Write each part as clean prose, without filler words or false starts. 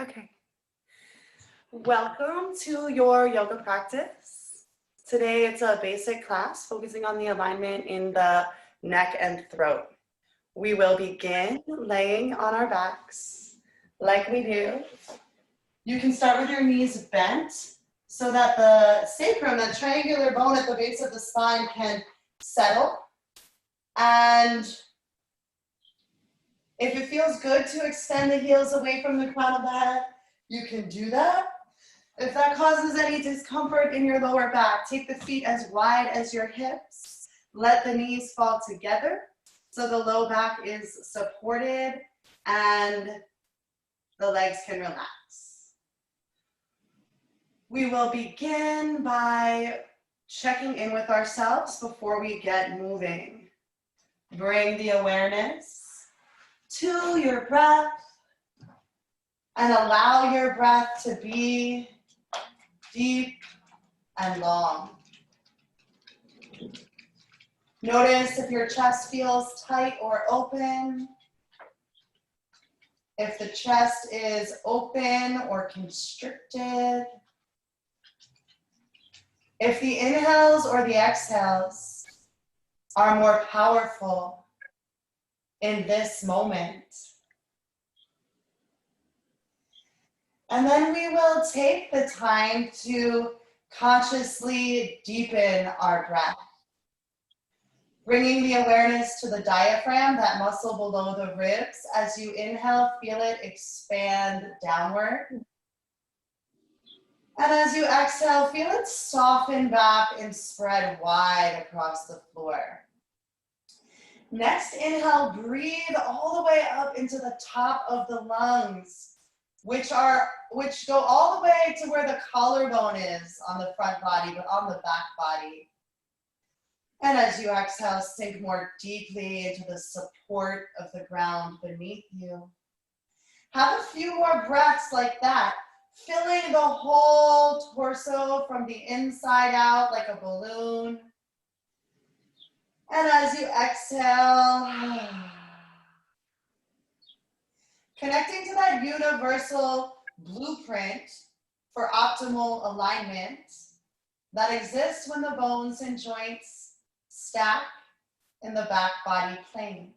Okay. Welcome to your yoga practice. Today it's a basic class focusing on the alignment in the neck and throat. We will begin laying on our backs like we do. You can start with your knees bent so that the sacrum, that triangular bone at the base of the spine, can settle. And if it feels good to extend the heels away from the crown of the head, you can do that. If that causes any discomfort in your lower back, take the feet as wide as your hips. Let the knees fall together so the low back is supported and the legs can relax. We will begin by checking in with ourselves before we get moving. Bring the awareness to your breath and allow your breath to be deep and long. Notice if your chest feels tight or open, if the chest is open or constricted, if the inhales or the exhales are more powerful in this moment. And then we will take the time to consciously deepen our breath. Bringing the awareness to the diaphragm, that muscle below the ribs. As you inhale, feel it expand downward. And as you exhale, feel it soften back and spread wide across the floor. Next, inhale, breathe all the way up into the top of the lungs, which go all the way to where the collarbone is on the front body, but on the back body. And as you exhale, sink more deeply into the support of the ground beneath you. Have a few more breaths like that, filling the whole torso from the inside out like a balloon. And as you exhale, connecting to that universal blueprint for optimal alignment that exists when the bones and joints stack in the back body plane.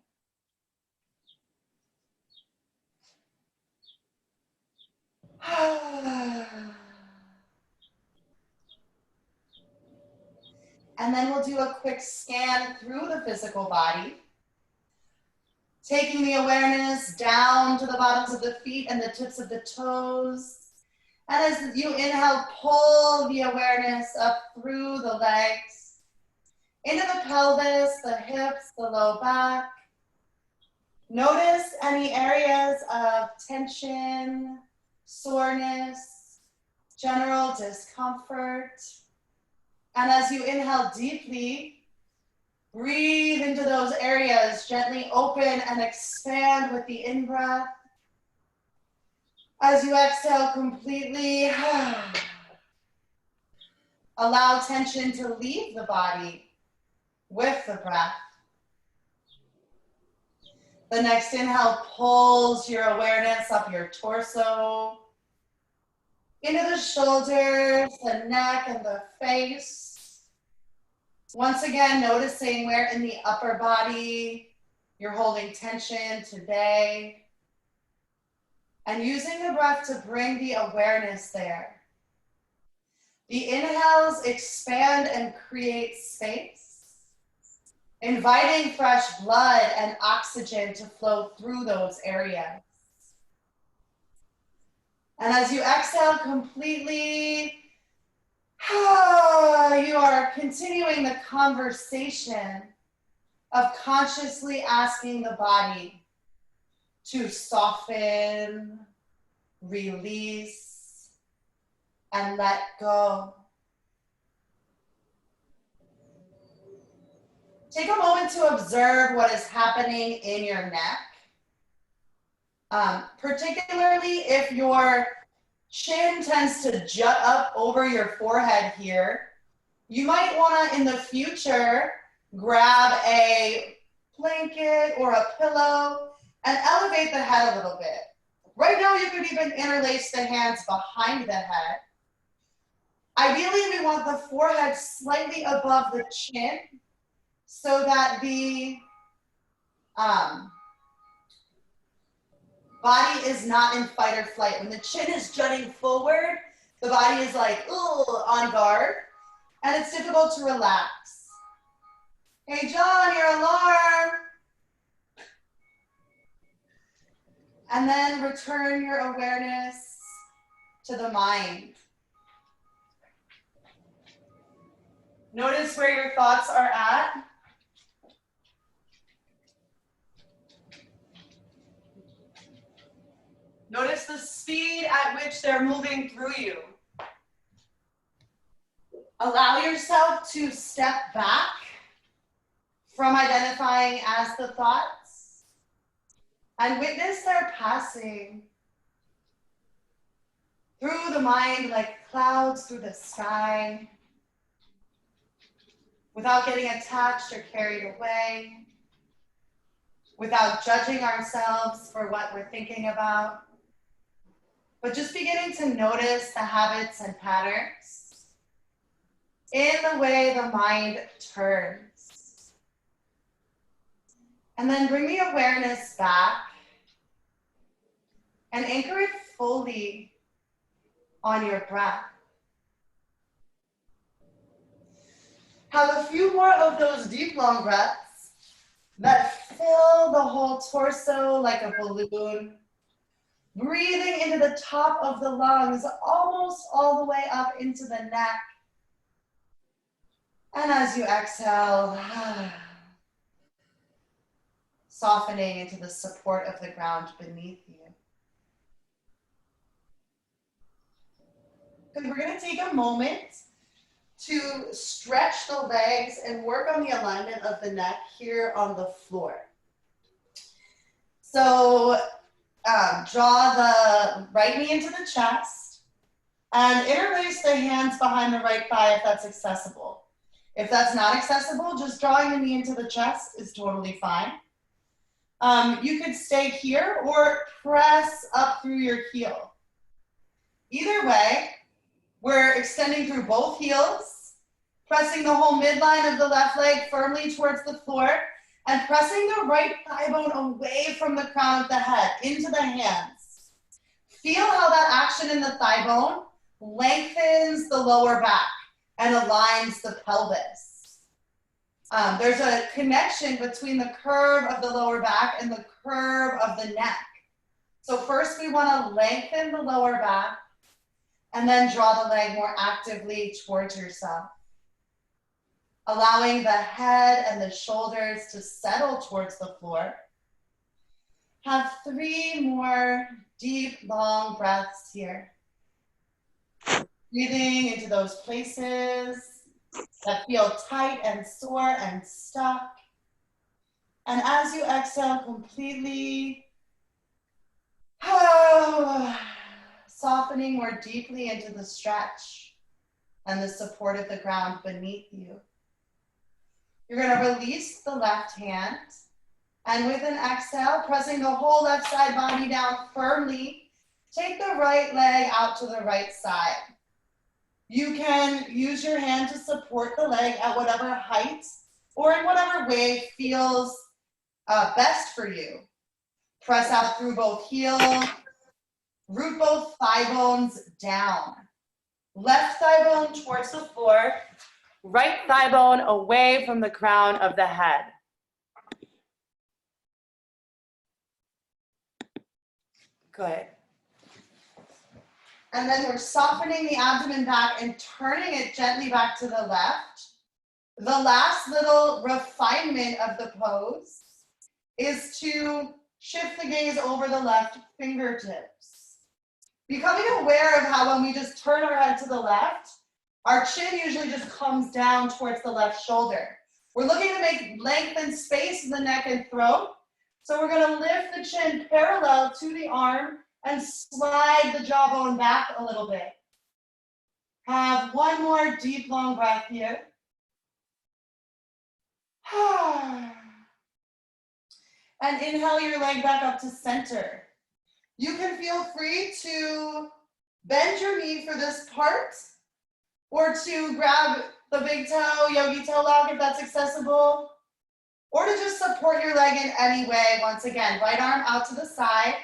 And then we'll do a quick scan through the physical body, taking the awareness down to the bottoms of the feet and the tips of the toes. And as you inhale, pull the awareness up through the legs, into the pelvis, the hips, the low back. Notice any areas of tension, soreness, general discomfort. And as you inhale deeply, breathe into those areas, gently open and expand with the in-breath. As you exhale completely, allow tension to leave the body with the breath. The next inhale pulls your awareness up your torso, into the shoulders, the neck, and the face. Once again, noticing where in the upper body you're holding tension today. And using the breath to bring the awareness there. The inhales expand and create space, inviting fresh blood and oxygen to flow through those areas. And as you exhale completely, you are continuing the conversation of consciously asking the body to soften, release, and let go. Take a moment to observe what is happening in your neck, particularly if your chin tends to jut up over your forehead here. You might want to, in the future, grab a blanket or a pillow and elevate the head a little bit. Right now, you could even interlace the hands behind the head. Ideally, we want the forehead slightly above the chin so that the body is not in fight or flight. When the chin is jutting forward, the body is like, ooh, on guard, and it's difficult to relax. Hey, John, your alarm. And then return your awareness to the mind. Notice where your thoughts are at. Notice the speed at which they're moving through you. Allow yourself to step back from identifying as the thoughts and witness their passing through the mind like clouds through the sky, without getting attached or carried away, without judging ourselves for what we're thinking about, but just beginning to notice the habits and patterns in the way the mind turns. And then bring the awareness back and anchor it fully on your breath. Have a few more of those deep, long breaths that fill the whole torso like a balloon. Breathing into the top of the lungs, almost all the way up into the neck. And as you exhale, softening into the support of the ground beneath you. And we're going to take a moment to stretch the legs and work on the alignment of the neck here on the floor. So draw the right knee into the chest and interlace the hands behind the right thigh if that's accessible. If that's not accessible, just drawing the knee into the chest is totally fine. You could stay here or press up through your heel. Either way, we're extending through both heels, pressing the whole midline of the left leg firmly towards the floor, and pressing the right thigh bone away from the crown of the head, into the hands. Feel how that action in the thigh bone lengthens the lower back and aligns the pelvis. There's a connection between the curve of the lower back and the curve of the neck. So first we want to lengthen the lower back and then draw the leg more actively towards yourself. Allowing the head and the shoulders to settle towards the floor. Have 3 more deep, long breaths here. Breathing into those places that feel tight and sore and stuck. And as you exhale completely, softening more deeply into the stretch and the support of the ground beneath you. You're going to release the left hand, and with an exhale, pressing the whole left side body down firmly, take the right leg out to the right side. You can use your hand to support the leg at whatever height or in whatever way feels best for you. Press out through both heels, root both thigh bones down. Left thigh bone towards the floor, right thigh bone away from the crown of the head. Good. And then we're softening the abdomen back and turning it gently back to the left. The last little refinement of the pose is to shift the gaze over the left fingertips. Becoming aware of how when we just turn our head to the left, our chin usually just comes down towards the left shoulder. We're looking to make length and space in the neck and throat. So we're going to lift the chin parallel to the arm and slide the jawbone back a little bit. Have 1 more deep, long breath here. And inhale your leg back up to center. You can feel free to bend your knee for this part, or to grab the big toe, yogi toe lock if that's accessible, or to just support your leg in any way. Once again, right arm out to the side.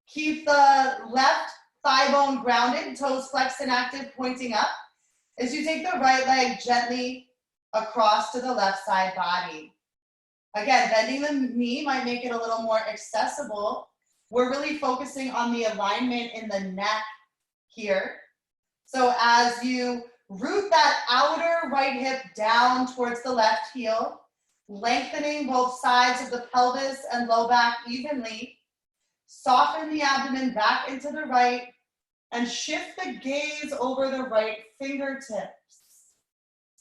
Keep the left thigh bone grounded, toes flexed and active, pointing up, as you take the right leg gently across to the left side body. Again, bending the knee might make it a little more accessible. We're really focusing on the alignment in the neck here. So as you root that outer right hip down towards the left heel, lengthening both sides of the pelvis and low back evenly, soften the abdomen back into the right, and shift the gaze over the right fingertips.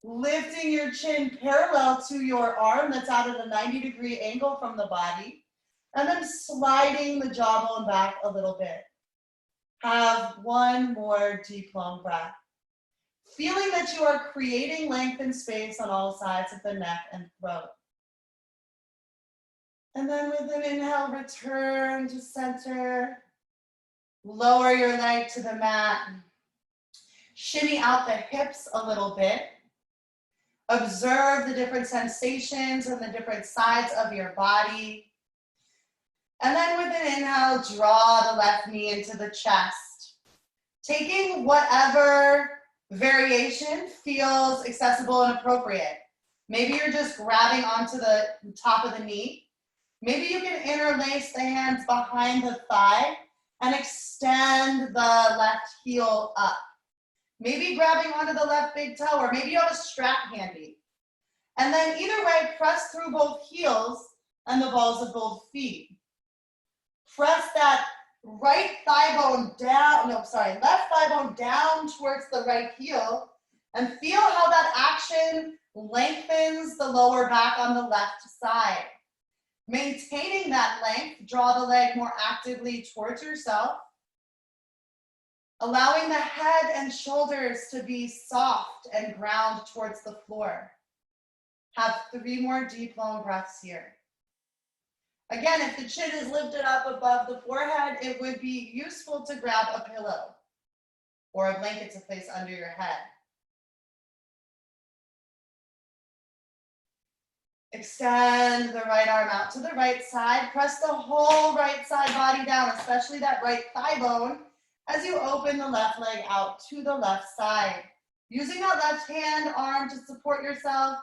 Lifting your chin parallel to your arm that's out at a 90-degree angle from the body, and then sliding the jawbone back a little bit. Have one more deep, long breath. Feeling that you are creating length and space on all sides of the neck and throat. And then with an inhale, return to center. Lower your leg to the mat. Shimmy out the hips a little bit. Observe the different sensations on the different sides of your body. And then with an inhale, draw the left knee into the chest. Taking whatever variation feels accessible and appropriate. Maybe you're just grabbing onto the top of the knee. Maybe you can interlace the hands behind the thigh and extend the left heel up. Maybe grabbing onto the left big toe, or maybe you have a strap handy. And then either way, press through both heels and the balls of both feet. Press that right thigh bone down, left thigh bone down towards the right heel, and feel how that action lengthens the lower back on the left side. Maintaining that length, draw the leg more actively towards yourself, allowing the head and shoulders to be soft and ground towards the floor. Have 3 more deep, long breaths here. Again, if the chin is lifted up above the forehead, it would be useful to grab a pillow or a blanket to place under your head. Extend the right arm out to the right side. Press the whole right side body down, especially that right thigh bone, as you open the left leg out to the left side. Using that left hand, arm to support yourself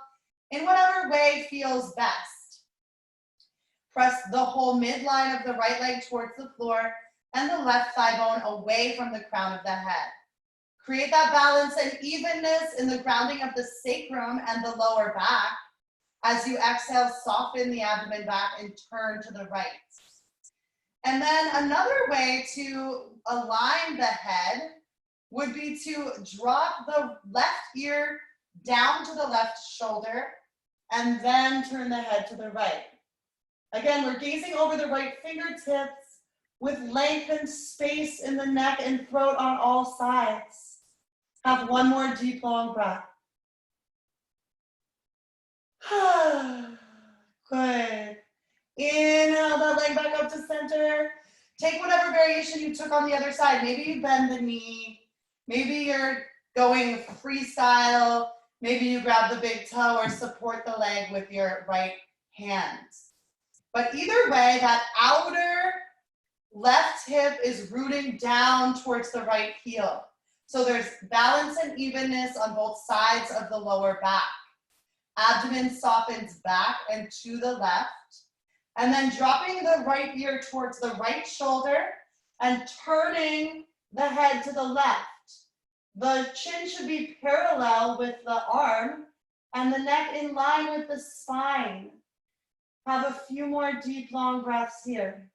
in whatever way feels best. Press the whole midline of the right leg towards the floor and the left thigh bone away from the crown of the head. Create that balance and evenness in the grounding of the sacrum and the lower back. As you exhale, soften the abdomen back and turn to the right. And then another way to align the head would be to drop the left ear down to the left shoulder and then turn the head to the right. Again, we're gazing over the right fingertips with length and space in the neck and throat on all sides. Have one more deep, long breath. Good. Inhale that leg back up to center. Take whatever variation you took on the other side. Maybe you bend the knee. Maybe you're going freestyle. Maybe you grab the big toe or support the leg with your right hand. But either way, that outer left hip is rooting down towards the right heel. So there's balance and evenness on both sides of the lower back. Abdomen softens back and to the left. And then dropping the right ear towards the right shoulder and turning the head to the left. The chin should be parallel with the arm and the neck in line with the spine. Have a few more deep, long breaths here.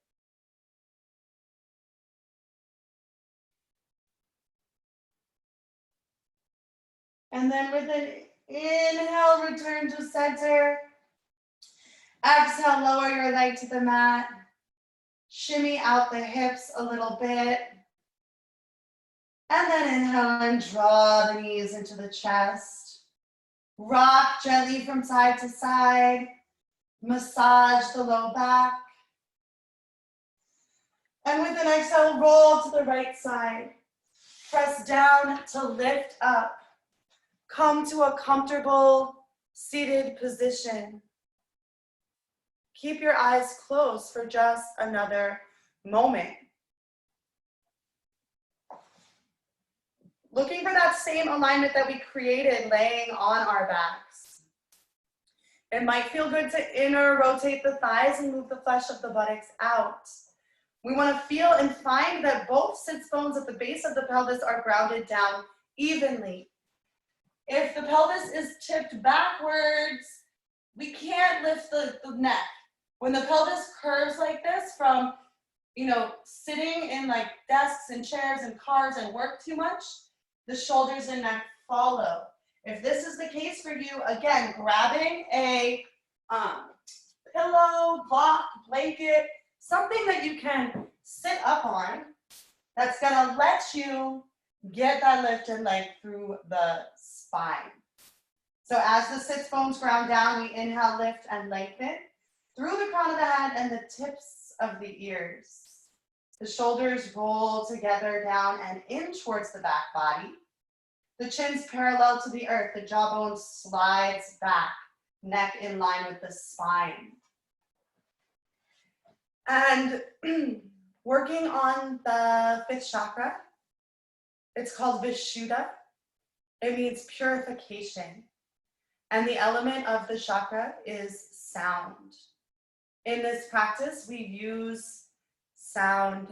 And then with an inhale, return to center. Exhale, lower your leg to the mat. Shimmy out the hips a little bit. And then inhale and draw the knees into the chest. Rock gently from side to side. Massage the low back. And with an exhale, roll to the right side. Press down to lift up. Come to a comfortable seated position. Keep your eyes closed for just another moment. Looking for that same alignment that we created laying on our backs. It might feel good to inner rotate the thighs and move the flesh of the buttocks out. We want to feel and find that both sits bones at the base of the pelvis are grounded down evenly. If the pelvis is tipped backwards, we can't lift the neck. When the pelvis curves like this from, sitting in like desks and chairs and cars and work too much, the shoulders and neck follow. If this is the case for you, again, grabbing a pillow, block, blanket, something that you can sit up on that's gonna let you get that lift and length through the spine. So as the sits bones ground down, we inhale, lift, and lengthen through the crown of the head and the tips of the ears. The shoulders roll together down and in towards the back body. The chin's parallel to the earth. The jawbone slides back, neck in line with the spine. And working on the 5th chakra, it's called Vishuddha. It means purification. And the element of the chakra is sound. In this practice, we use sound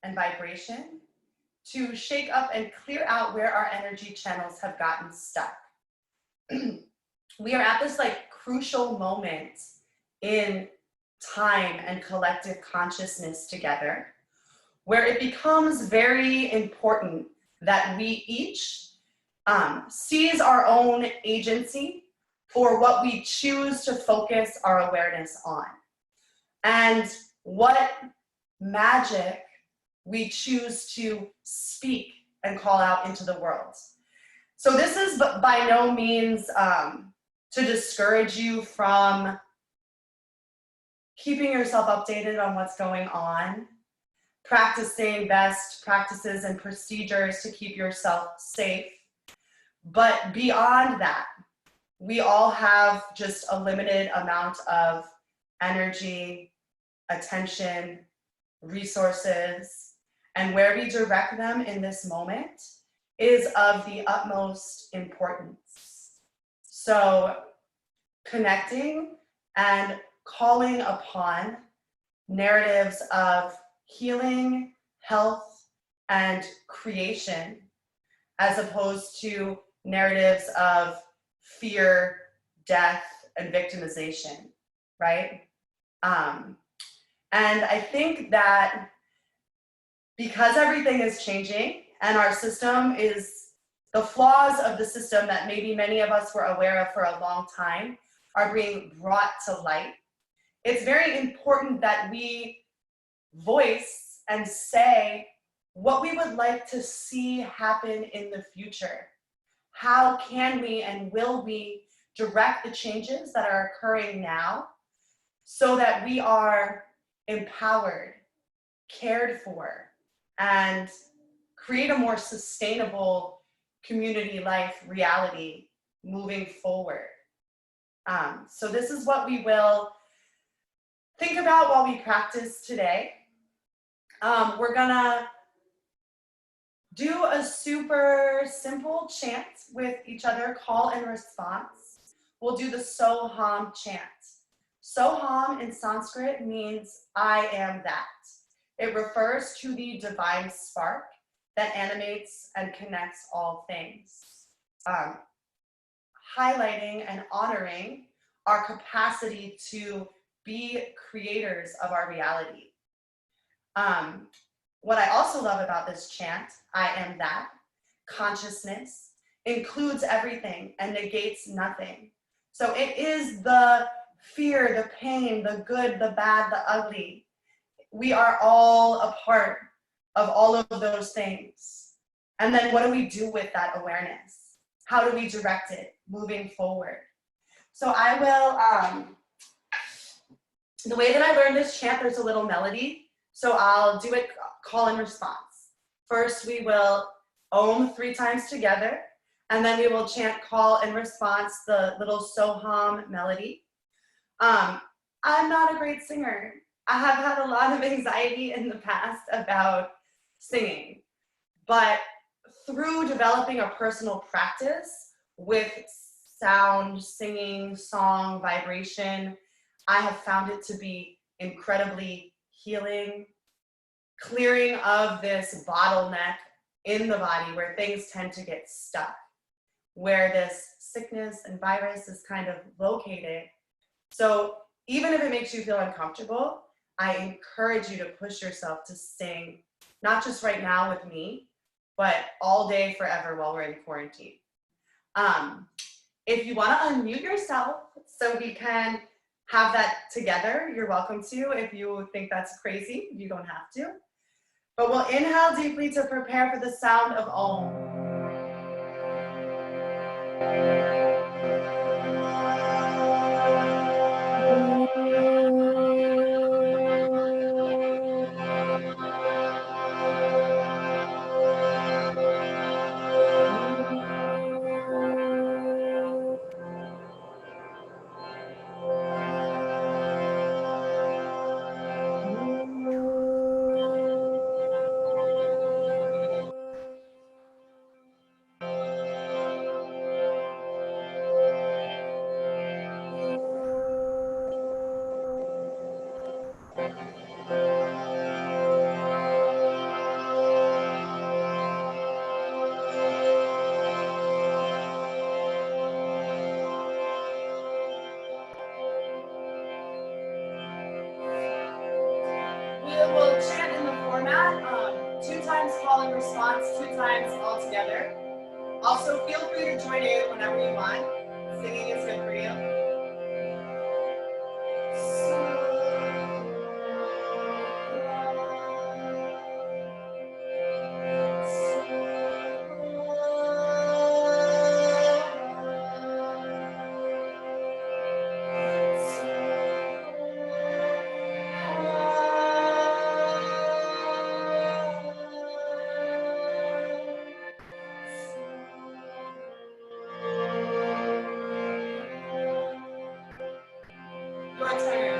and vibration to shake up and clear out where our energy channels have gotten stuck. We are at this crucial moment in time and collective consciousness together, where it becomes very important that we each seize our own agency for what we choose to focus our awareness on, and what magic we choose to speak and call out into the world. So this is by no means to discourage you from keeping yourself updated on what's going on, practicing best practices and procedures to keep yourself safe. But beyond that, we all have just a limited amount of energy, attention, resources, and where we direct them in this moment is of the utmost importance. So connecting and calling upon narratives of healing, health, and creation, as opposed to narratives of fear, death, and victimization, right? And I think that because everything is changing and our system is, the flaws of the system that maybe many of us were aware of for a long time are being brought to light, it's very important that we voice and say what we would like to see happen in the future. How can we and will we direct the changes that are occurring now so that we are empowered, cared for, and create a more sustainable community life reality moving forward. So this is what we will think about while we practice today. We're gonna do a super simple chant with each other, call and response. We'll do the Soham chant. Soham in Sanskrit means I am that. It refers to the divine spark that animates and connects all things, highlighting and honoring our capacity to be creators of our reality. What I also love about this chant, I am that, consciousness, includes everything and negates nothing. So it is the fear, the pain, the good, the bad, the ugly. We are all a part of all of those things. And then what do we do with that awareness? How do we direct it moving forward? So I will, the way that I learned this chant, there's a little melody So I'll do it call and response. First, we will Om 3 times together, and then we will chant call and response, the little Soham melody. I'm not a great singer. I have had a lot of anxiety in the past about singing, but through developing a personal practice with sound, singing, song, vibration, I have found it to be incredibly healing, clearing of this bottleneck in the body where things tend to get stuck, where this sickness and virus is kind of located. So even if it makes you feel uncomfortable, I encourage you to push yourself to sing, not just right now with me, but all day, forever while we're in quarantine. If you want to unmute yourself so we can have that together, you're welcome to. If you think that's crazy, you don't have to. But we'll inhale deeply to prepare for the sound of Om. We'll chant in the format, 2 times call and response, 2 times all together. Also, feel free to join in whenever you want. Singing is good for you. Your turn.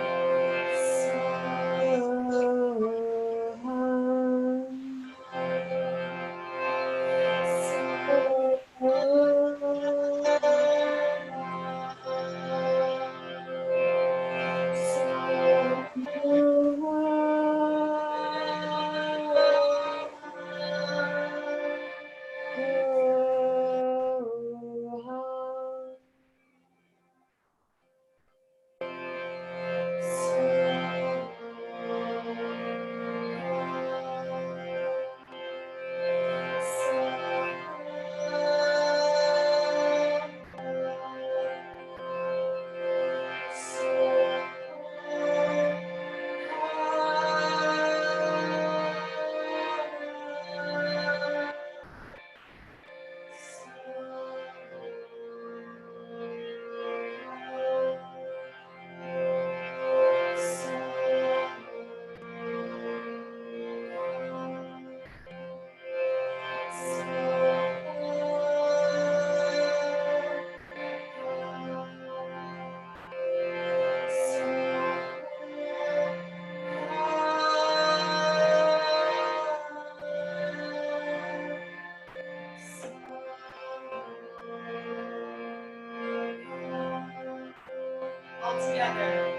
All together.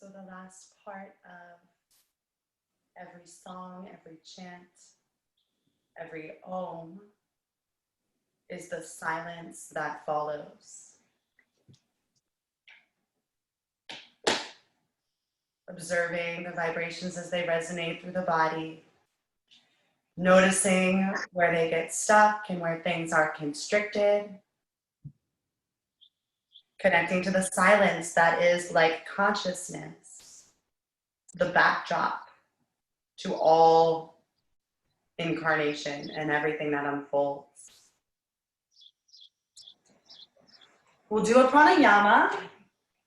So the last part of every song, every chant, every om is the silence that follows. Observing the vibrations as they resonate through the body, noticing where they get stuck and where things are constricted, connecting to the silence that is like consciousness, the backdrop to all incarnation and everything that unfolds. We'll do a pranayama.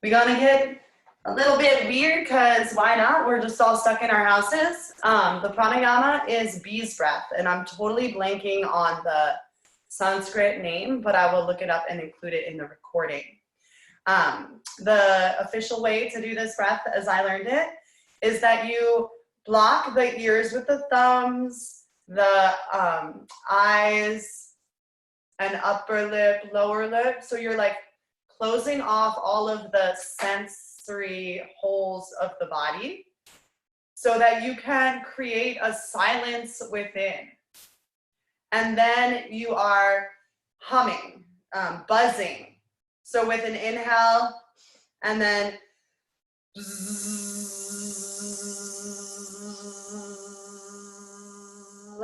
We're gonna get a little bit weird because why not? We're just all stuck in our houses. The pranayama is bee's breath, and I'm totally blanking on the Sanskrit name, but I will look it up and include it in the recording. The official way to do this breath, as I learned it, is that you block the ears with the thumbs, the eyes, and upper lip, lower lip. So you're like closing off all of the sensory holes of the body so that you can create a silence within. And then you are humming, buzzing. So with an inhale and then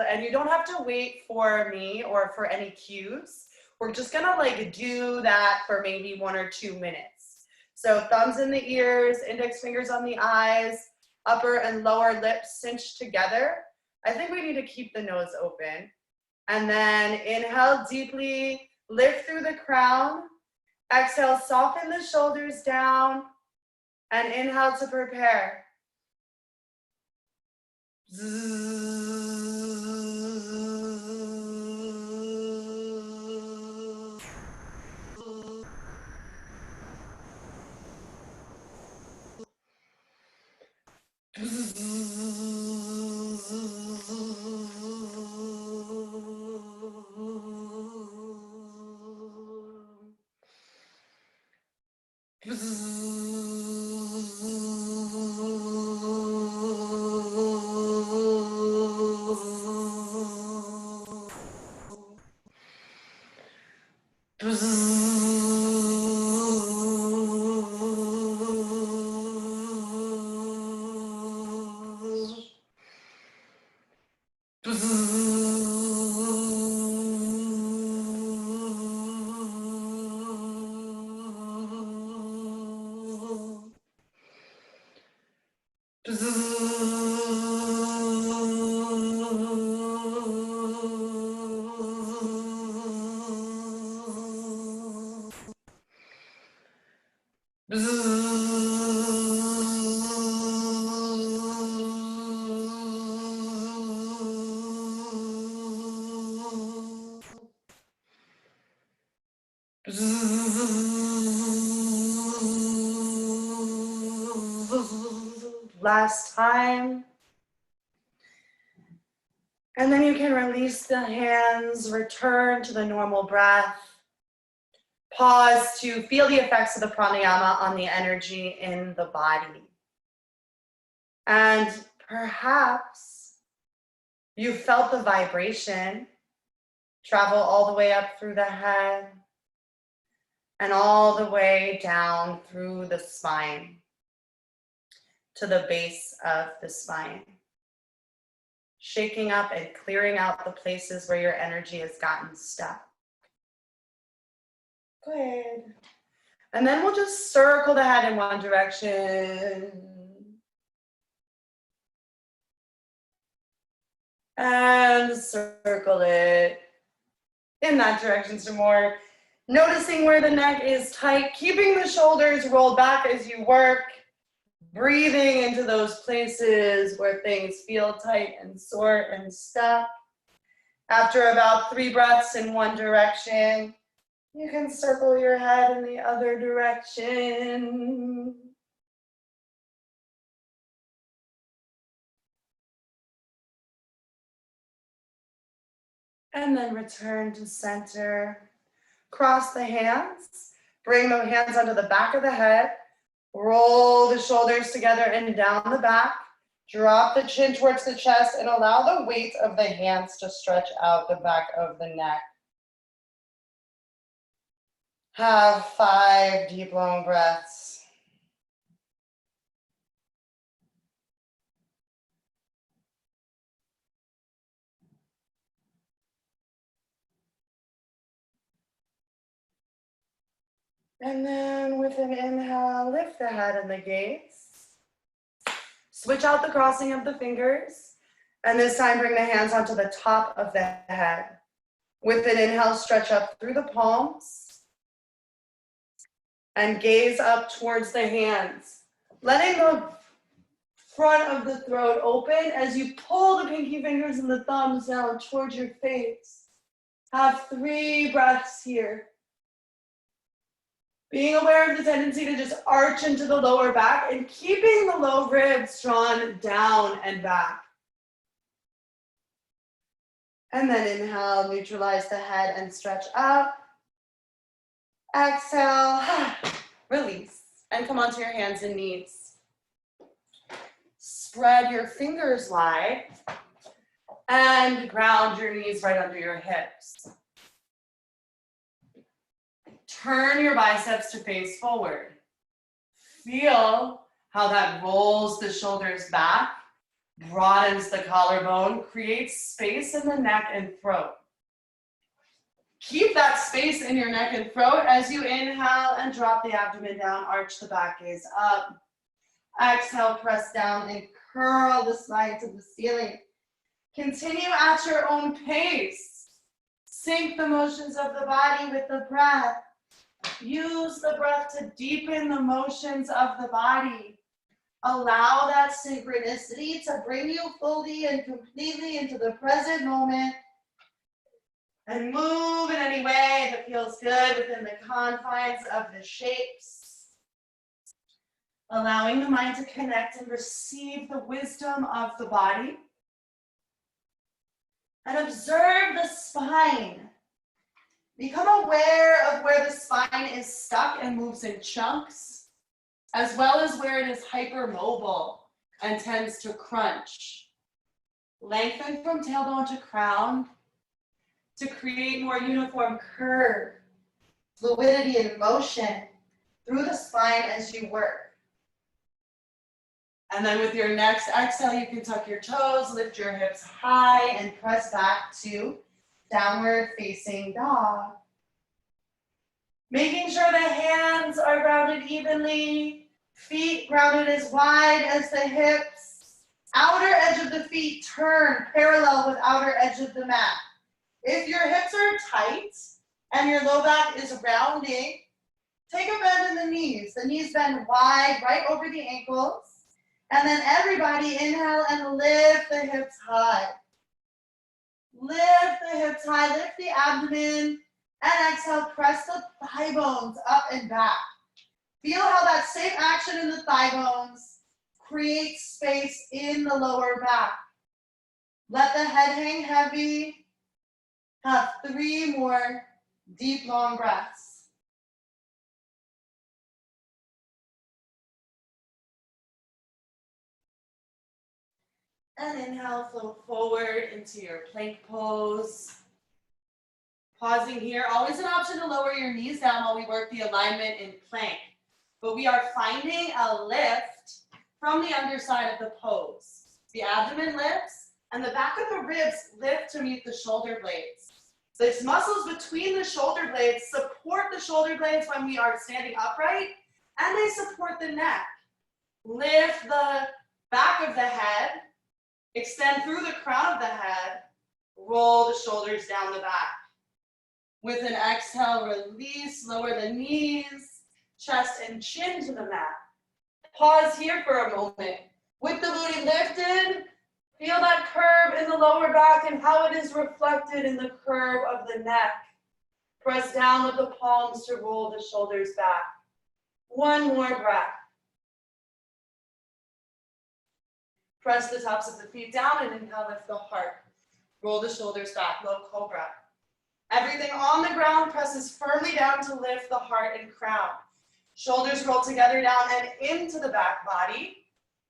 and you don't have to wait for me or for any cues. We're just gonna like do that for maybe 1 or 2 minutes. So thumbs in the ears, index fingers on the eyes, upper and lower lips cinched together. I think we need to keep the nose open. And then inhale deeply, lift through the crown. Exhale, soften the shoulders down. And inhale to prepare. Last time. And then you can release the hands, return to the normal breath. Pause to feel the effects of the pranayama on the energy in the body. And perhaps you felt the vibration travel all the way up through the head and all the way down through the spine to the base of the spine, shaking up and clearing out the places where your energy has gotten stuck. Good. And then we'll just circle the head in one direction. And circle it in that direction some more. Noticing where the neck is tight, keeping the shoulders rolled back as you work. Breathing into those places where things feel tight and sore and stuck. After about 3 breaths in one direction, you can circle your head in the other direction. And then return to center. Cross the hands. Bring the hands onto the back of the head. Roll the shoulders together and down the back. Drop the chin towards the chest and allow the weight of the hands to stretch out the back of the neck. Have 5 deep, long breaths. And then with an inhale, lift the head and the gaze. Switch out the crossing of the fingers. And this time, bring the hands onto the top of the head. With an inhale, stretch up through the palms. And gaze up towards the hands. Letting the front of the throat open as you pull the pinky fingers and the thumbs down towards your face. Have 3 breaths here. Being aware of the tendency to just arch into the lower back and keeping the low ribs drawn down and back. And then inhale, neutralize the head and stretch up. Exhale, release, and come onto your hands and knees. Spread your fingers wide and ground your knees right under your hips. Turn your biceps to face forward. Feel how that rolls the shoulders back, broadens the collarbone, creates space in the neck and throat. Keep that space in your neck and throat as you inhale and drop the abdomen down, arch the back gaze up. Exhale, press down and curl the spine to the ceiling. Continue at your own pace. Sync the motions of the body with the breath. Use the breath to deepen the motions of the body. Allow that synchronicity to bring you fully and completely into the present moment. And move in any way that feels good within the confines of the shapes. Allowing the mind to connect and receive the wisdom of the body. And observe the spine. Become aware of where the spine is stuck and moves in chunks, as well as where it is hypermobile and tends to crunch. Lengthen from tailbone to crown to create more uniform curve, fluidity and motion through the spine as you work. And then with your next exhale, you can tuck your toes, lift your hips high, and press back to downward facing dog. Making sure the hands are grounded evenly, feet grounded as wide as the hips. Outer edge of the feet turn parallel with outer edge of the mat. If your hips are tight and your low back is rounding, take a bend in the knees. The knees bend wide right over the ankles. And then everybody inhale and lift the hips high. Lift the hips high, lift the abdomen, and exhale, press the thigh bones up and back. Feel how that same action in the thigh bones creates space in the lower back. Let the head hang heavy. Have 3 more deep, long breaths. And inhale, float forward into your plank pose. Pausing here, always an option to lower your knees down while we work the alignment in plank. But we are finding a lift from the underside of the pose. The abdomen lifts and the back of the ribs lift to meet the shoulder blades. These muscles between the shoulder blades support the shoulder blades when we are standing upright, and they support the neck. Lift the back of the head, extend through the crown of the head, roll the shoulders down the back. With an exhale, release, lower the knees, chest and chin to the mat. Pause here for a moment. With the booty lifted, feel that curve in the lower back and how it is reflected in the curve of the neck. Press down with the palms to roll the shoulders back. 1 more breath. Press the tops of the feet down and inhale, lift the heart. Roll the shoulders back, low cobra. Everything on the ground presses firmly down to lift the heart and crown. Shoulders roll together down and into the back body.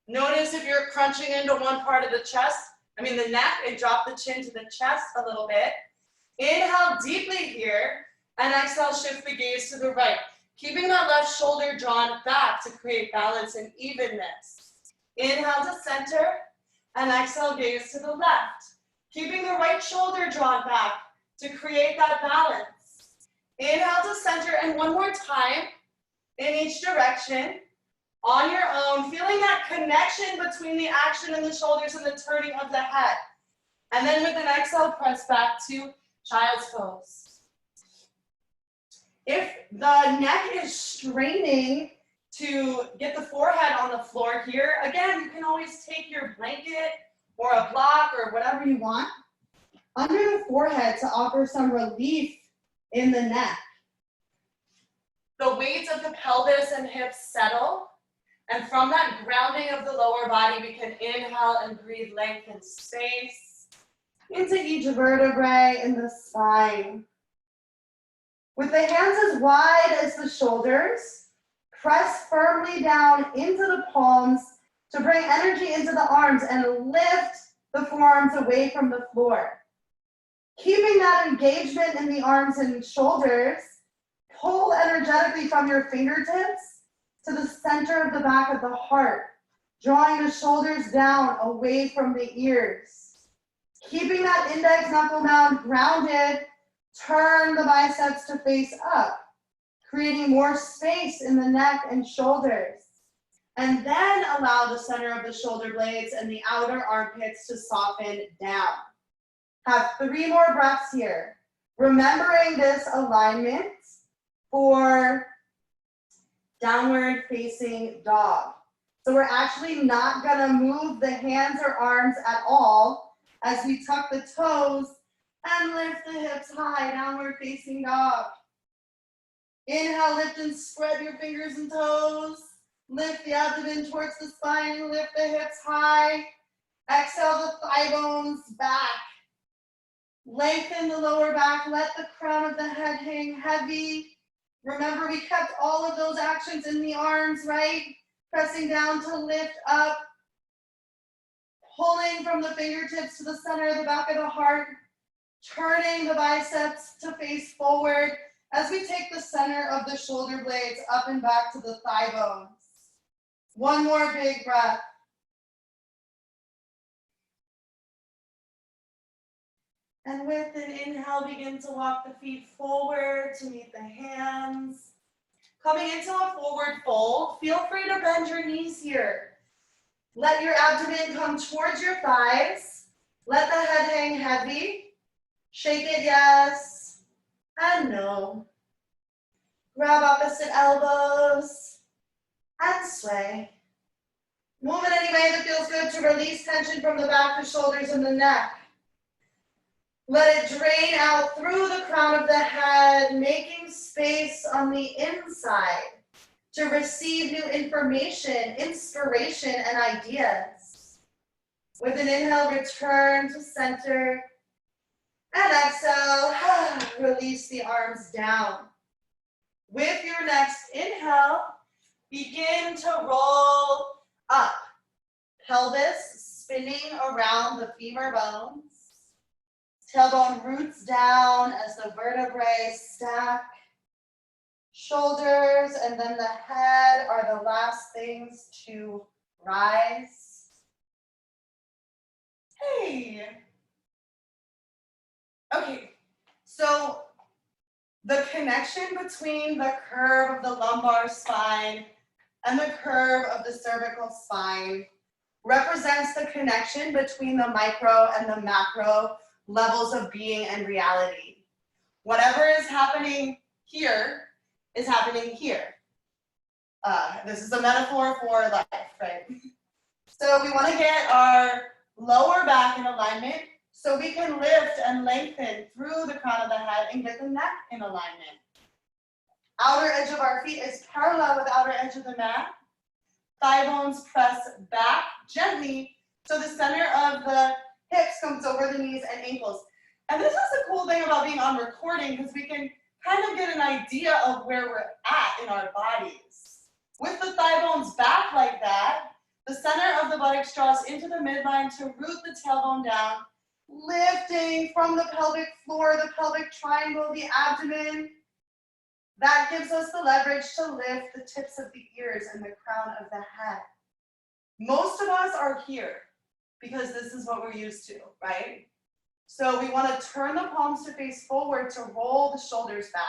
Notice if you're crunching into one part of the the neck, and drop the chin to the chest a little bit. Inhale deeply here, and exhale, shift the gaze to the right. Keeping that left shoulder drawn back to create balance and evenness. Inhale to center, and exhale, gaze to the left. Keeping the right shoulder drawn back to create that balance. Inhale to center, and one more time in each direction. On your own, feeling that connection between the action in the shoulders and the turning of the head. And then with an exhale, press back to child's pose. If the neck is straining to get the forehead on the floor here, again, you can always take your blanket or a block or whatever you want under the forehead to offer some relief in the neck. The weights of the pelvis and hips settle. And from that grounding of the lower body, we can inhale and breathe length and space into each vertebrae in the spine. With the hands as wide as the shoulders, press firmly down into the palms to bring energy into the arms and lift the forearms away from the floor. Keeping that engagement in the arms and shoulders, pull energetically from your fingertips to the center of the back of the heart, drawing the shoulders down away from the ears. Keeping that index knuckle mound grounded, turn the biceps to face up, creating more space in the neck and shoulders. And then allow the center of the shoulder blades and the outer armpits to soften down. Have 3 more breaths here. Remembering this alignment for downward facing dog. So we're actually not gonna move the hands or arms at all as we tuck the toes and lift the hips high, downward facing dog. Inhale, lift and spread your fingers and toes. Lift the abdomen towards the spine, lift the hips high. Exhale the thigh bones back. Lengthen the lower back, let the crown of the head hang heavy. Remember, we kept all of those actions in the arms, right? Pressing down to lift up. Pulling from the fingertips to the center of the back of the heart. Turning the biceps to face forward as we take the center of the shoulder blades up and back to the thigh bones. One more big breath. And with an inhale, begin to walk the feet forward to meet the hands. Coming into a forward fold, feel free to bend your knees here. Let your abdomen come towards your thighs. Let the head hang heavy. Shake it yes and no. Grab opposite elbows and sway. Move in any way that feels good to release tension from the back, the shoulders, and the neck. Let it drain out through the crown of the head, making space on the inside to receive new information, inspiration, and ideas. With an inhale, return to center. And exhale, release the arms down. With your next inhale, begin to roll up. Pelvis spinning around the femur bones. Tailbone roots down as the vertebrae stack. Shoulders and then the head are the last things to rise. Hey. Okay, so the connection between the curve of the lumbar spine and the curve of the cervical spine represents the connection between the micro and the macro levels of being and reality. Whatever is happening here is happening here. This is a metaphor for life, right? So we want to get our lower back in alignment so we can lift and lengthen through the crown of the head and get the neck in alignment. Outer edge of our feet is parallel with outer edge of the mat. Thigh bones press back gently so the center of the hips comes over the knees and ankles. And this is the cool thing about being on recording because we can kind of get an idea of where we're at in our bodies. With the thigh bones back like that, the center of the buttocks draws into the midline to root the tailbone down, lifting from the pelvic floor, the pelvic triangle, the abdomen. That gives us the leverage to lift the tips of the ears and the crown of the head. Most of us are here because this is what we're used to, right? So we want to turn the palms to face forward to roll the shoulders back.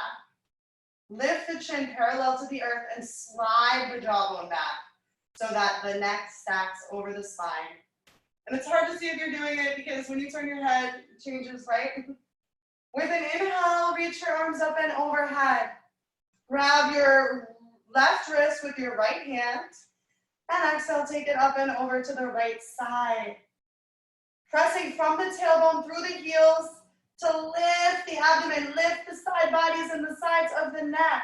Lift the chin parallel to the earth and slide the jawbone back so that the neck stacks over the spine. And it's hard to see if you're doing it because when you turn your head, it changes, right? With an inhale, reach your arms up and overhead. Grab your left wrist with your right hand. And exhale, take it up and over to the right side. Pressing from the tailbone through the heels to lift the abdomen, lift the side bodies and the sides of the neck.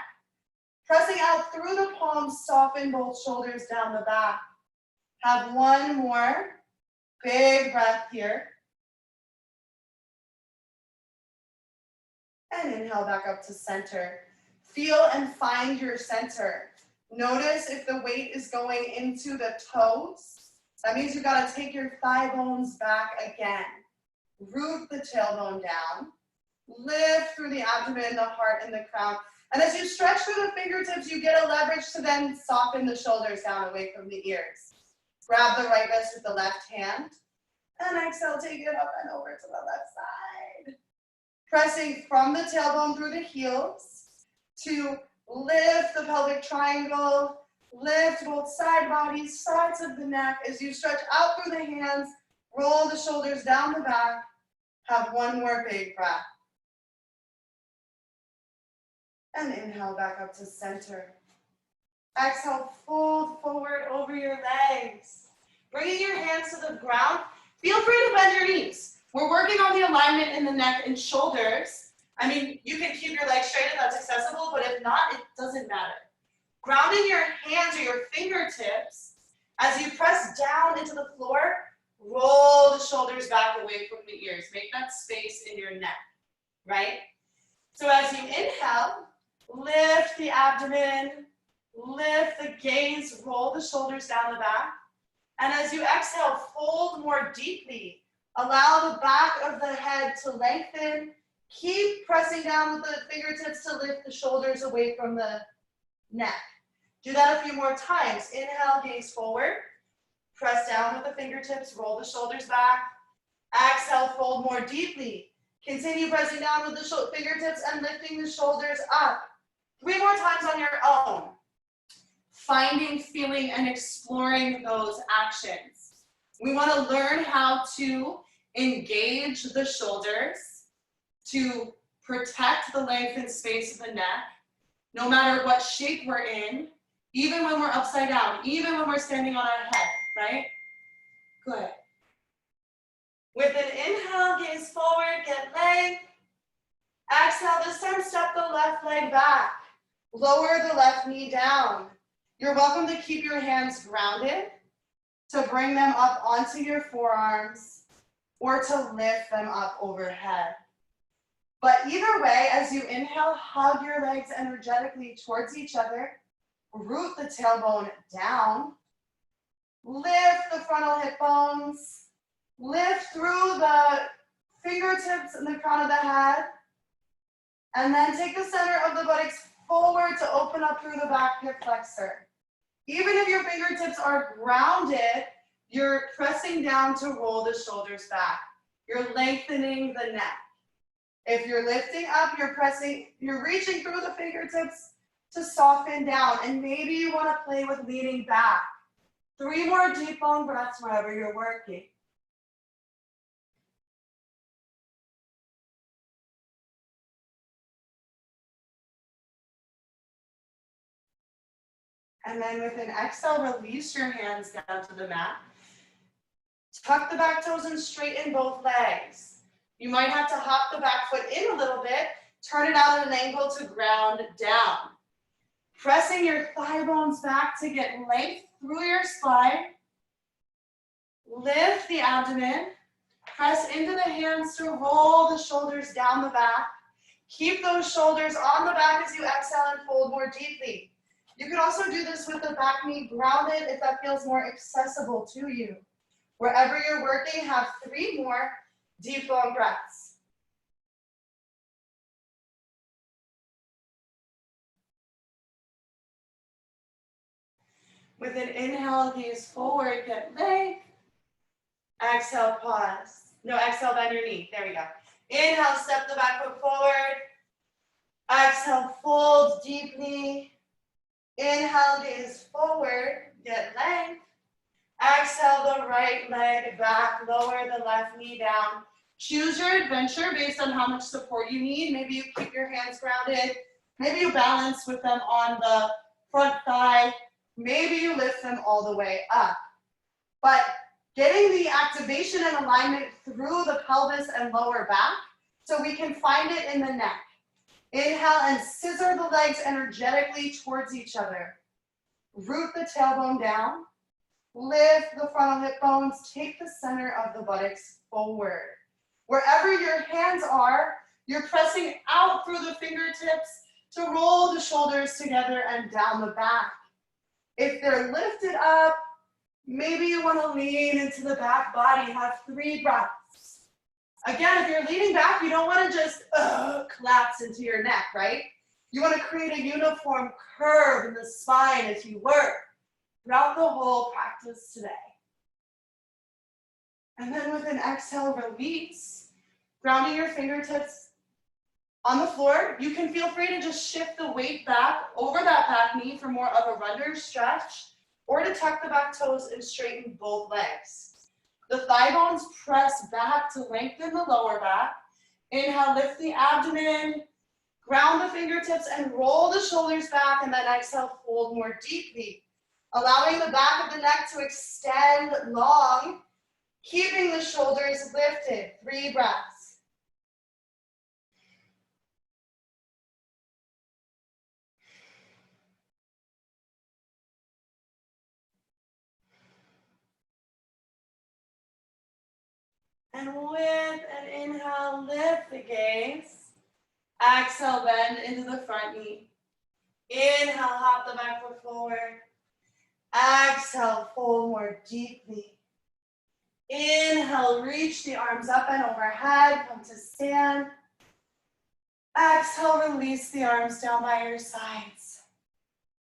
Pressing out through the palms, soften both shoulders down the back. Have one more big breath here. And inhale back up to center. Feel and find your center. Notice if the weight is going into the toes. That means you gotta take your thigh bones back again. Root the tailbone down. Lift through the abdomen, the heart, and the crown. And as you stretch through the fingertips, you get a leverage to then soften the shoulders down away from the ears. Grab the right wrist with the left hand. And exhale, take it up and over to the left side. Pressing from the tailbone through the heels to lift the pelvic triangle, lift both side bodies, sides of the neck. As you stretch out through the hands, roll the shoulders down the back. Have one more big breath. And inhale back up to center. Exhale, fold forward over your legs. Bringing your hands to the ground. Feel free to bend your knees. We're working on the alignment in the neck and shoulders. I mean, you can keep your legs straight if that's accessible, but if not, it doesn't matter. Grounding your hands or your fingertips, as you press down into the floor, roll the shoulders back away from the ears. Make that space in your neck, right? So as you inhale, lift the abdomen, lift the gaze, roll the shoulders down the back. And as you exhale, fold more deeply. Allow the back of the head to lengthen. Keep pressing down with the fingertips to lift the shoulders away from the neck. Do that a few more times. Inhale, gaze forward. Press down with the fingertips, roll the shoulders back. Exhale, fold more deeply. Continue pressing down with the fingertips and lifting the shoulders up. 3 more times on your own. Finding, feeling, and exploring those actions. We want to learn how to engage the shoulders to protect the length and space of the neck, no matter what shape we're in, even when we're upside down, even when we're standing on our head, right? Good. With an inhale, gaze forward, get length. Exhale, this time step the left leg back. Lower the left knee down. You're welcome to keep your hands grounded, to bring them up onto your forearms, or to lift them up overhead. But either way, as you inhale, hug your legs energetically towards each other. Root the tailbone down. Lift the frontal hip bones. Lift through the fingertips and the crown of the head. And then take the center of the buttocks forward to open up through the back hip flexor. Even if your fingertips are grounded, you're pressing down to roll the shoulders back. You're lengthening the neck. If you're lifting up, you're reaching through the fingertips to soften down. And maybe you want to play with leaning back. 3 more deep long breaths wherever you're working. And then with an exhale, release your hands down to the mat. Tuck the back toes and straighten both legs. You might have to hop the back foot in a little bit, turn it out at an angle to ground down. Pressing your thigh bones back to get length through your spine. Lift the abdomen. Press into the hands to roll the shoulders down the back. Keep those shoulders on the back as you exhale and fold more deeply. You can also do this with the back knee grounded if that feels more accessible to you. Wherever you're working, have 3 more deep, long breaths. With an inhale, gaze forward, get length. Exhale, pause. No, exhale, bend your knee. There we go. Inhale, step the back foot forward. Exhale, fold deeply. Inhale, gaze forward, get length. Exhale, the right leg back, lower the left knee down. Choose your adventure based on how much support you need. Maybe you keep your hands grounded. Maybe you balance with them on the front thigh. Maybe you lift them all the way up. But getting the activation and alignment through the pelvis and lower back so we can find it in the neck. Inhale and scissor the legs energetically towards each other. Root the tailbone down. Lift the frontal hip bones. Take the center of the buttocks forward. Wherever your hands are, you're pressing out through the fingertips to roll the shoulders together and down the back. If they're lifted up, maybe you want to lean into the back body. Have 3 breaths. Again, if you're leaning back, you don't want to just collapse into your neck, right? You want to create a uniform curve in the spine as you work throughout the whole practice today. And then with an exhale, release, grounding your fingertips on the floor. You can feel free to just shift the weight back over that back knee for more of a runner's stretch, or to tuck the back toes and straighten both legs. The thigh bones press back to lengthen the lower back. Inhale, lift the abdomen, ground the fingertips and roll the shoulders back, and then exhale, fold more deeply, allowing the back of the neck to extend long, keeping the shoulders lifted. 3 breaths. And with an inhale, lift the gaze. Exhale, bend into the front knee. Inhale, hop the back foot forward. Exhale, fold more deeply. Inhale, reach the arms up and overhead, come to stand. Exhale, release the arms down by your sides.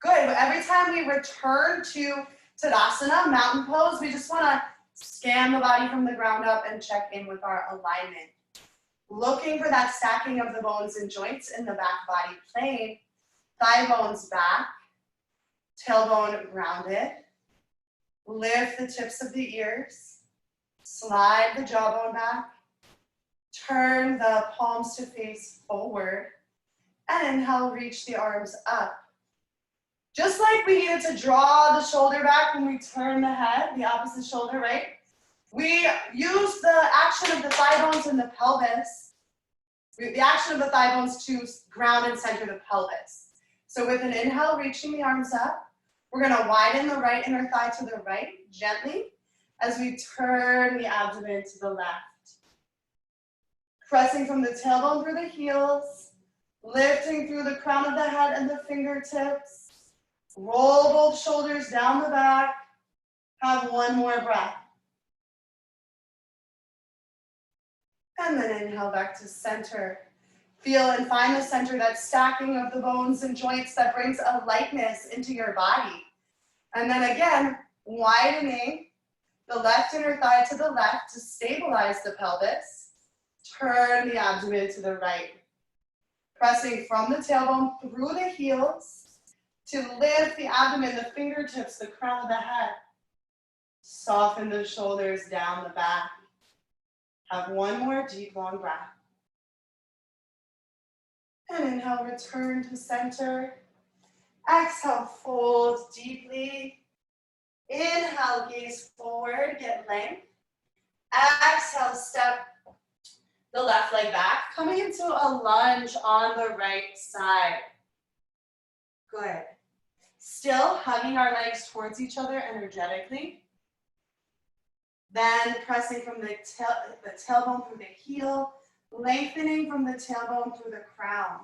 Good, every time we return to Tadasana, mountain pose, we just wanna scan the body from the ground up and check in with our alignment. Looking for that stacking of the bones and joints in the back body plane. Thigh bones back, tailbone grounded. Lift the tips of the ears. Slide the jawbone back. Turn the palms to face forward. And inhale, reach the arms up. Just like we needed to draw the shoulder back when we turn the head, the opposite shoulder, right? We use the action of the thigh bones and the pelvis, the action of the thigh bones to ground and center the pelvis. So with an inhale, reaching the arms up, we're gonna widen the right inner thigh to the right, gently, as we turn the abdomen to the left. Pressing from the tailbone through the heels, lifting through the crown of the head and the fingertips. Roll both shoulders down the back. Have 1 more breath. And then inhale back to center. Feel and find the center, that stacking of the bones and joints that brings a lightness into your body. And then again, widening the left inner thigh to the left to stabilize the pelvis. Turn the abdomen to the right. Pressing from the tailbone through the heels to lift the abdomen, the fingertips, the crown of the head. Soften the shoulders down the back. Have 1 more deep, long breath. And inhale, return to center. Exhale, fold deeply. Inhale, gaze forward, get length. Exhale, step the left leg back, coming into a lunge on the right side. Good. Still hugging our legs towards each other energetically. Then pressing from the tailbone through the heel, lengthening from the tailbone through the crown.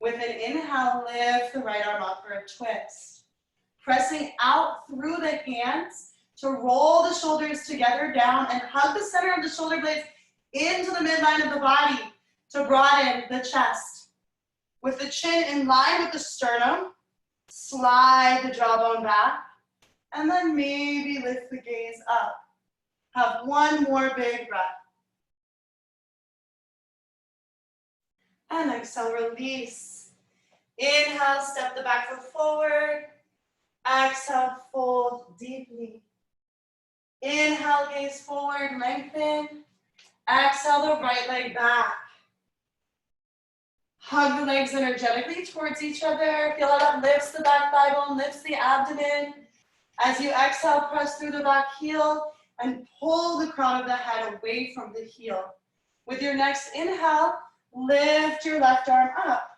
With an inhale, lift the right arm up for a twist. Pressing out through the hands to roll the shoulders together down and hug the center of the shoulder blades into the midline of the body to broaden the chest. With the chin in line with the sternum, slide the jawbone back, and then maybe lift the gaze up. Have one more big breath. And exhale, release. Inhale, step the back foot forward. Exhale, fold deeply. Inhale, gaze forward, lengthen. Exhale, the right leg back. Hug the legs energetically towards each other. Feel how that lifts the back thigh bone, lifts the abdomen. As you exhale, press through the back heel and pull the crown of the head away from the heel. With your next inhale, lift your left arm up.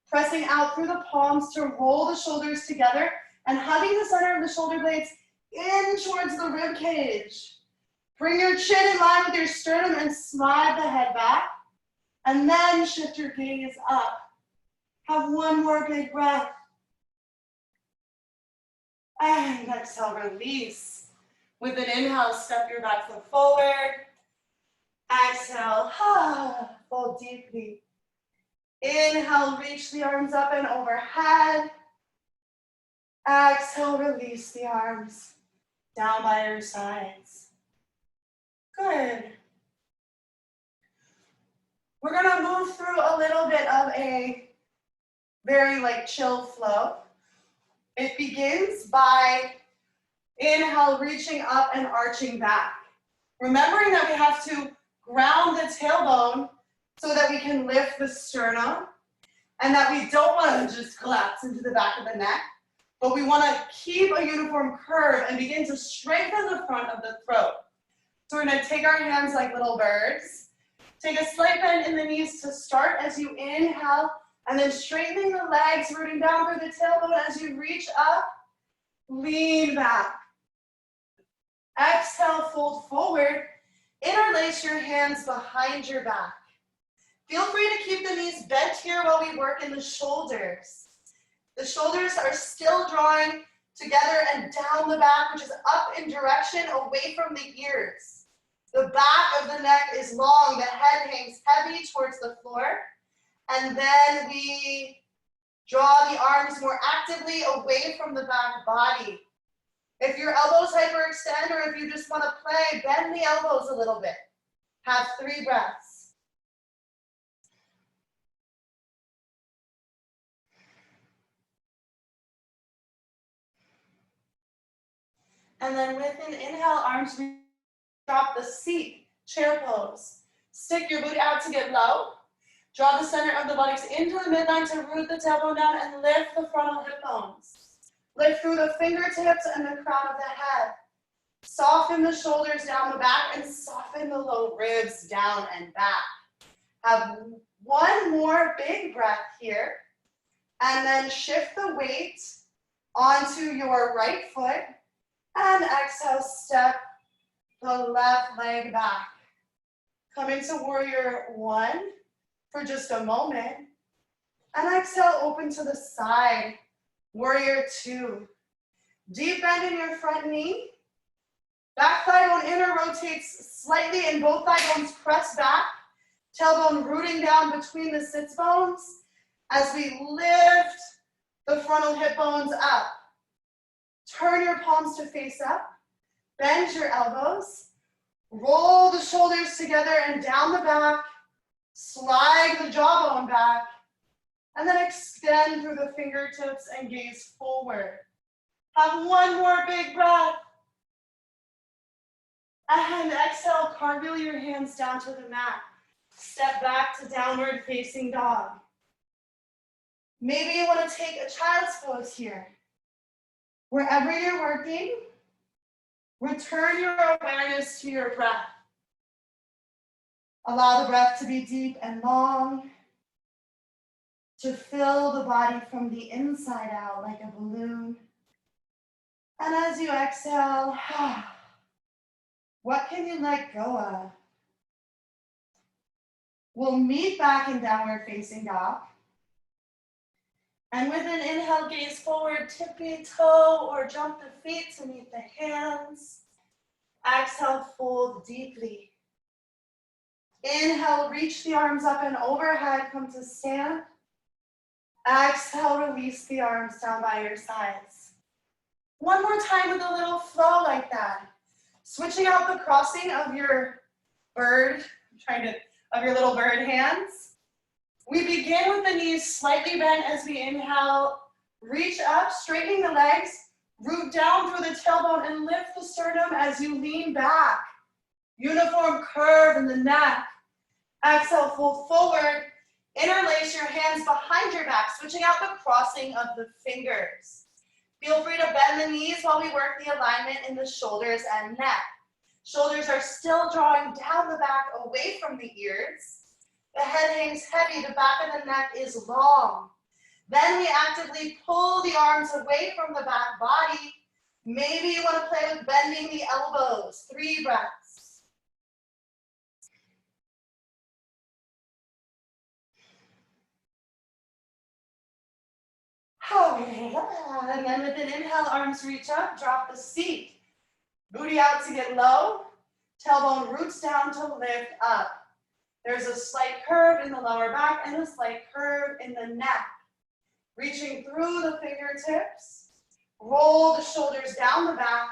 Pressing out through the palms to roll the shoulders together and hugging the center of the shoulder blades in towards the rib cage. Bring your chin in line with your sternum and slide the head back. And then shift your gaze up. Have one more big breath. And exhale, release. With an inhale, step your back foot forward. Exhale, fold deeply. Inhale, reach the arms up and overhead. Exhale, release the arms down by your sides. Good. We're gonna move through a little bit of a very chill flow. It begins by inhale, reaching up and arching back. Remembering that we have to ground the tailbone so that we can lift the sternum and that we don't want to just collapse into the back of the neck, but we want to keep a uniform curve and begin to strengthen the front of the throat. So we're going to take our hands like little birds. Take a slight bend in the knees to start as you inhale, and then straightening the legs, rooting down through the tailbone as you reach up, lean back. Exhale, fold forward, interlace your hands behind your back. Feel free to keep the knees bent here while we work in the shoulders. The shoulders are still drawing together and down the back, which is up in direction away from the ears. The back of the neck is long, the head hangs heavy towards the floor, and then we draw the arms more actively away from the back body. If your elbows hyperextend or if you just want to play, bend the elbows a little bit. Have 3 breaths. And then with an inhale, arms drop the seat, chair pose. Stick your boot out to get low. Draw the center of the buttocks into the midline to root the tailbone down and lift the frontal hip bones. Lift through the fingertips and the crown of the head. Soften the shoulders down the back and soften the low ribs down and back. Have one more big breath here. And then shift the weight onto your right foot. And exhale, step the left leg back. Come into warrior 1 for just a moment. And exhale, open to the side. Warrior 2. Deep bend in your front knee. Back thigh bone inner rotates slightly and both thigh bones press back. Tailbone rooting down between the sits bones as we lift the frontal hip bones up. Turn your palms to face up. Bend your elbows. Roll the shoulders together and down the back. Slide the jawbone back. And then extend through the fingertips and gaze forward. Have one more big breath. And exhale, cartwheel your hands down to the mat. Step back to downward facing dog. Maybe you want to take a child's pose here. Wherever you're working, return your awareness to your breath. Allow the breath to be deep and long, to fill the body from the inside out like a balloon. And as you exhale, what can you let go of? We'll meet back in downward facing dog. And with an inhale, gaze forward, tippy toe or jump the feet to meet the hands. Exhale, fold deeply. Inhale, reach the arms up and overhead, come to stand. Exhale, release the arms down by your sides. One more time with a little flow like that. Switching out the crossing of your bird, of your little bird hands. We begin with the knees slightly bent as we inhale. Reach up, straightening the legs, root down through the tailbone and lift the sternum as you lean back. Uniform curve in the neck. Exhale, fold forward. Interlace your hands behind your back, switching out the crossing of the fingers. Feel free to bend the knees while we work the alignment in the shoulders and neck. Shoulders are still drawing down the back away from the ears. The head hangs heavy, the back of the neck is long. Then we actively pull the arms away from the back body. Maybe you want to play with bending the elbows. 3 breaths. And then with an inhale, arms reach up, drop the seat. Booty out to get low. Tailbone roots down to lift up. There's a slight curve in the lower back and a slight curve in the neck. Reaching through the fingertips. Roll the shoulders down the back.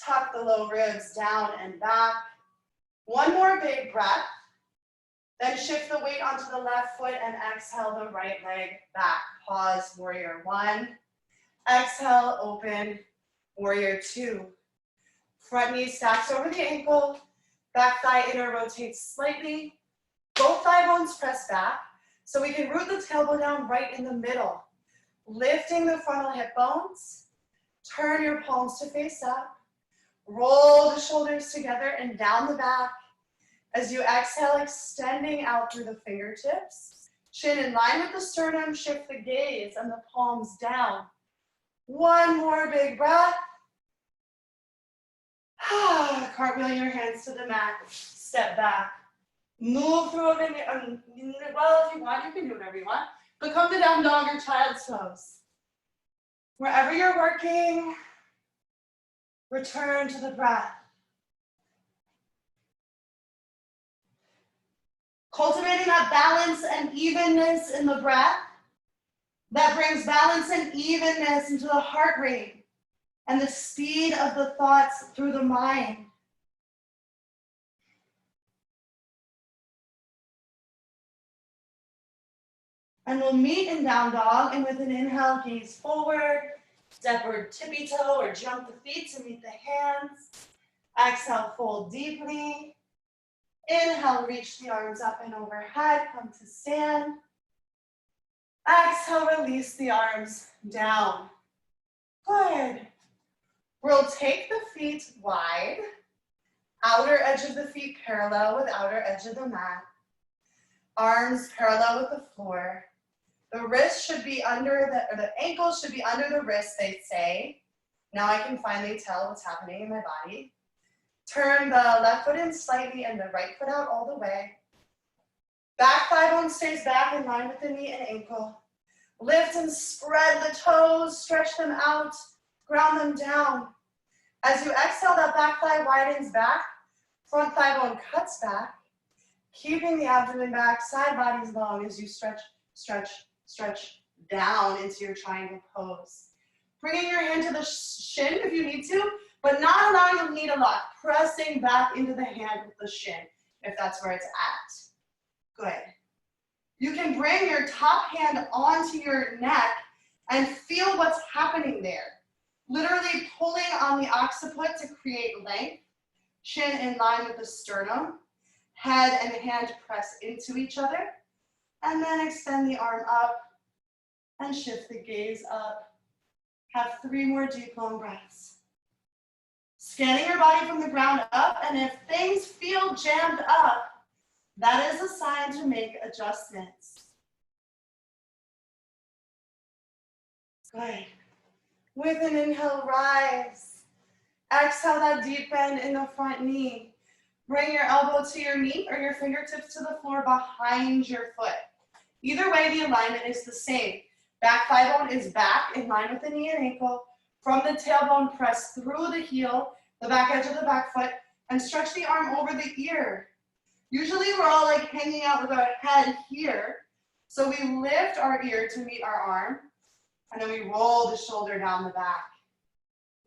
Tuck the low ribs down and back. One more big breath. Then shift the weight onto the left foot and exhale the right leg back. Pause, warrior 1. Exhale, open, warrior 2. Front knee stacks over the ankle. Back thigh inner rotates slightly. Both thigh bones press back. So we can root the tailbone down right in the middle. Lifting the frontal hip bones. Turn your palms to face up. Roll the shoulders together and down the back. As you exhale, extending out through the fingertips. Chin in line with the sternum, shift the gaze and the palms down. One more big breath. Cartwheel your hands to the mat, step back. Move through it, well, if you want, you can do whatever you want, but come to down dog or child's pose. Wherever you're working, return to the breath. Cultivating that balance and evenness in the breath, that brings balance and evenness into the heart rate and the speed of the thoughts through the mind. And we'll meet in down dog, and with an inhale, gaze forward, stepward tippy toe or jump the feet to meet the hands. Exhale, fold deeply. Inhale, reach the arms up and overhead, come to stand. Exhale, release the arms down. Good. We'll take the feet wide, outer edge of the feet parallel with outer edge of the mat. Arms parallel with the floor. The wrist should be under the ankles should be under the wrist, they say. Now I can finally tell what's happening in my body. Turn the left foot in slightly and the right foot out all the way. Back thigh bone stays back in line with the knee and ankle. Lift and spread the toes, stretch them out, ground them down. As you exhale, that back thigh widens back, front thigh bone cuts back, keeping the abdomen back, side body's long as you stretch, stretch, stretch down into your triangle pose. Bringing your hand to the shin if you need to, but not allowing the knee to lock, pressing back into the hand with the shin, if that's where it's at. Good. You can bring your top hand onto your neck and feel what's happening there. Literally pulling on the occiput to create length, chin in line with the sternum, head and hand press into each other, and then extend the arm up and shift the gaze up. Have 3 more deep, long breaths. Scanning your body from the ground up, and if things feel jammed up, that is a sign to make adjustments. Good. With an inhale, rise. Exhale that deep bend in the front knee. Bring your elbow to your knee or your fingertips to the floor behind your foot. Either way, the alignment is the same. Back thigh bone is back in line with the knee and ankle. From the tailbone, press through the heel, the back edge of the back foot, and stretch the arm over the ear. Usually we're all like hanging out with our head here. So we lift our ear to meet our arm, and then we roll the shoulder down the back.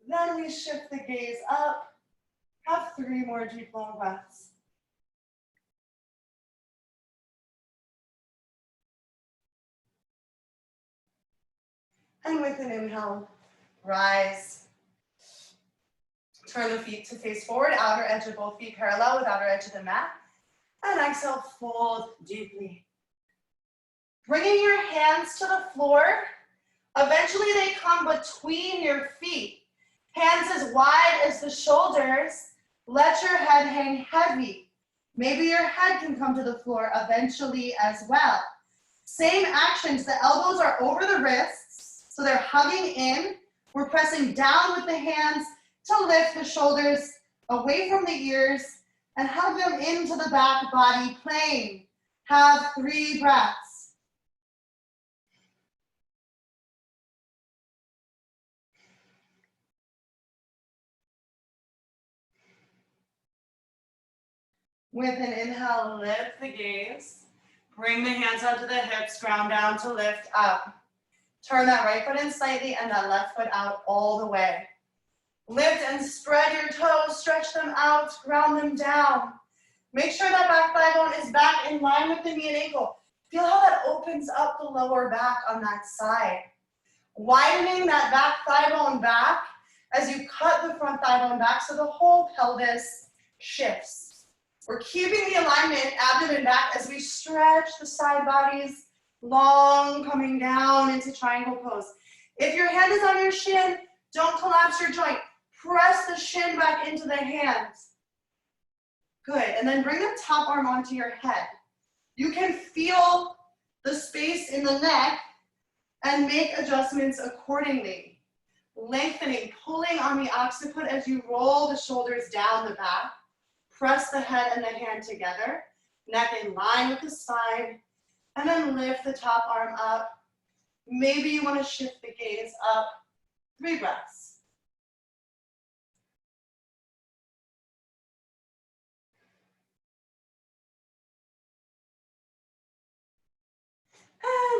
Then we shift the gaze up. Have 3 more deep, long breaths. And with an inhale, rise. Turn the feet to face forward, outer edge of both feet parallel with outer edge of the mat. And exhale, fold deeply. Bringing your hands to the floor. Eventually they come between your feet. Hands as wide as the shoulders. Let your head hang heavy. Maybe your head can come to the floor eventually as well. Same actions, the elbows are over the wrists, so they're hugging in. We're pressing down with the hands to lift the shoulders away from the ears and hug them into the back body plane. Have 3 breaths. With an inhale, lift the gaze. Bring the hands onto the hips, ground down to lift up. Turn that right foot in slightly and that left foot out all the way. Lift and spread your toes, stretch them out, ground them down. Make sure that back thigh bone is back in line with the knee and ankle. Feel how that opens up the lower back on that side. Widening that back thigh bone back as you cut the front thigh bone back so the whole pelvis shifts. We're keeping the alignment, abdomen back as we stretch the side bodies long, coming down into triangle pose. If your hand is on your shin, don't collapse your joint. Press the shin back into the hands. Good, and then bring the top arm onto your head. You can feel the space in the neck and make adjustments accordingly. Lengthening, pulling on the occiput as you roll the shoulders down the back. Press the head and the hand together, neck in line with the spine, and then lift the top arm up. Maybe you want to shift the gaze up. 3 breaths.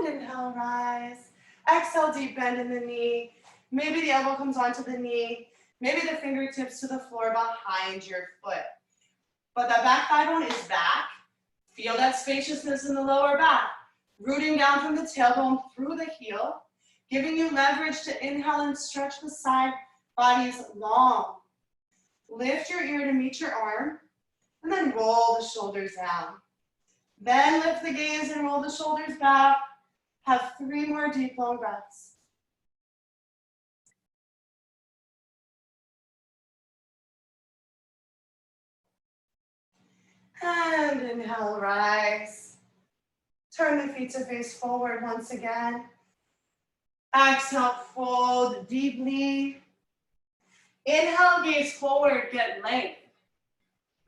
And inhale, rise. Exhale, deep bend in the knee. Maybe the elbow comes onto the knee. Maybe the fingertips to the floor behind your foot. But that back thigh bone is back. Feel that spaciousness in the lower back. Rooting down from the tailbone through the heel, giving you leverage to inhale and stretch the side bodies long. Lift your ear to meet your arm, and then roll the shoulders down. Then lift the gaze and roll the shoulders back. Have 3 more deep, long breaths. And inhale, rise. Turn the feet to face forward once again. Exhale, fold deeply. Inhale, gaze forward, get length.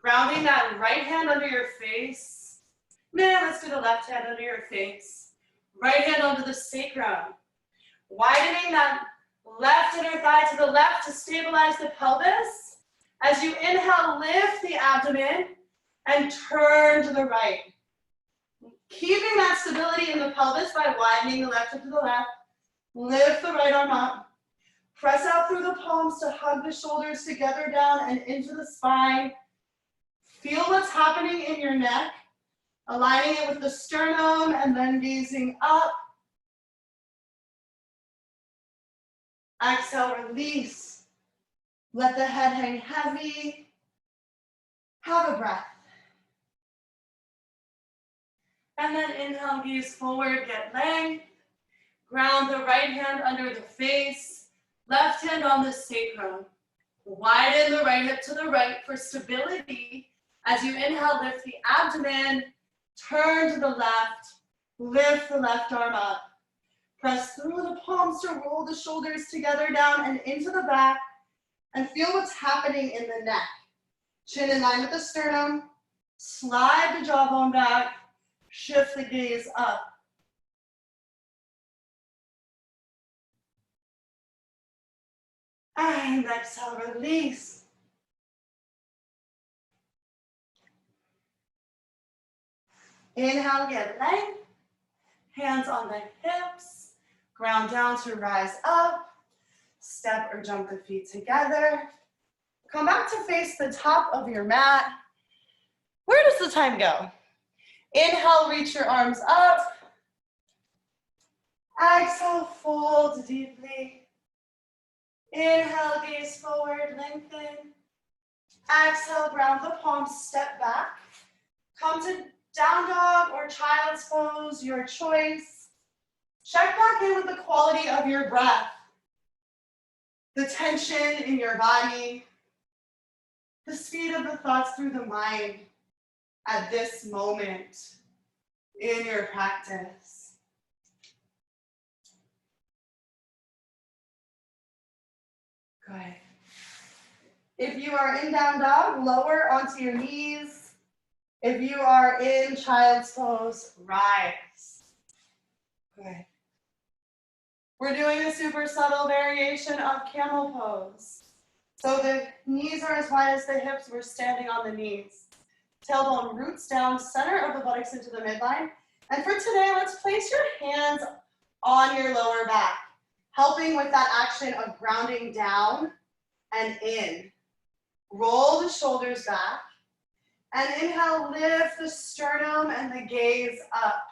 Grounding that right hand under your face. Now let's do the left hand under your face. Right hand onto the sacrum. Widening that left inner thigh to the left to stabilize the pelvis. As you inhale, lift the abdomen and turn to the right. Keeping that stability in the pelvis by widening the left hip to the left. Lift the right arm up. Press out through the palms to hug the shoulders together down and into the spine. Feel what's happening in your neck. Aligning it with the sternum and then gazing up. Exhale, release. Let the head hang heavy. Have a breath. And then inhale, gaze forward, get length. Ground the right hand under the face. Left hand on the sacrum. Widen the right hip to the right for stability. As you inhale, lift the abdomen. Turn to the left. Lift the left arm up. Press through the palms to roll the shoulders together down and into the back. And feel what's happening in the neck. Chin in line with the sternum. Slide the jawbone back. Shift the gaze up. And exhale, release. Inhale, get length. Hands on the hips. Ground down to rise up. Step or jump the feet together. Come back to face the top of your mat. Where does the time go? Inhale, reach your arms up. Exhale, fold deeply. Inhale, gaze forward, lengthen. Exhale, ground the palms, step back. Come to down dog or child's pose, your choice. Check back in with the quality of your breath, the tension in your body, the speed of the thoughts through the mind at this moment in your practice. Good. If you are in down dog, lower onto your knees. If you are in child's pose, rise. Good. We're doing a super subtle variation of camel pose. So the knees are as wide as the hips, we're standing on the knees. Tailbone roots down, center of the buttocks into the midline. And for today, let's place your hands on your lower back, helping with that action of grounding down and in. Roll the shoulders back. And inhale, lift the sternum and the gaze up.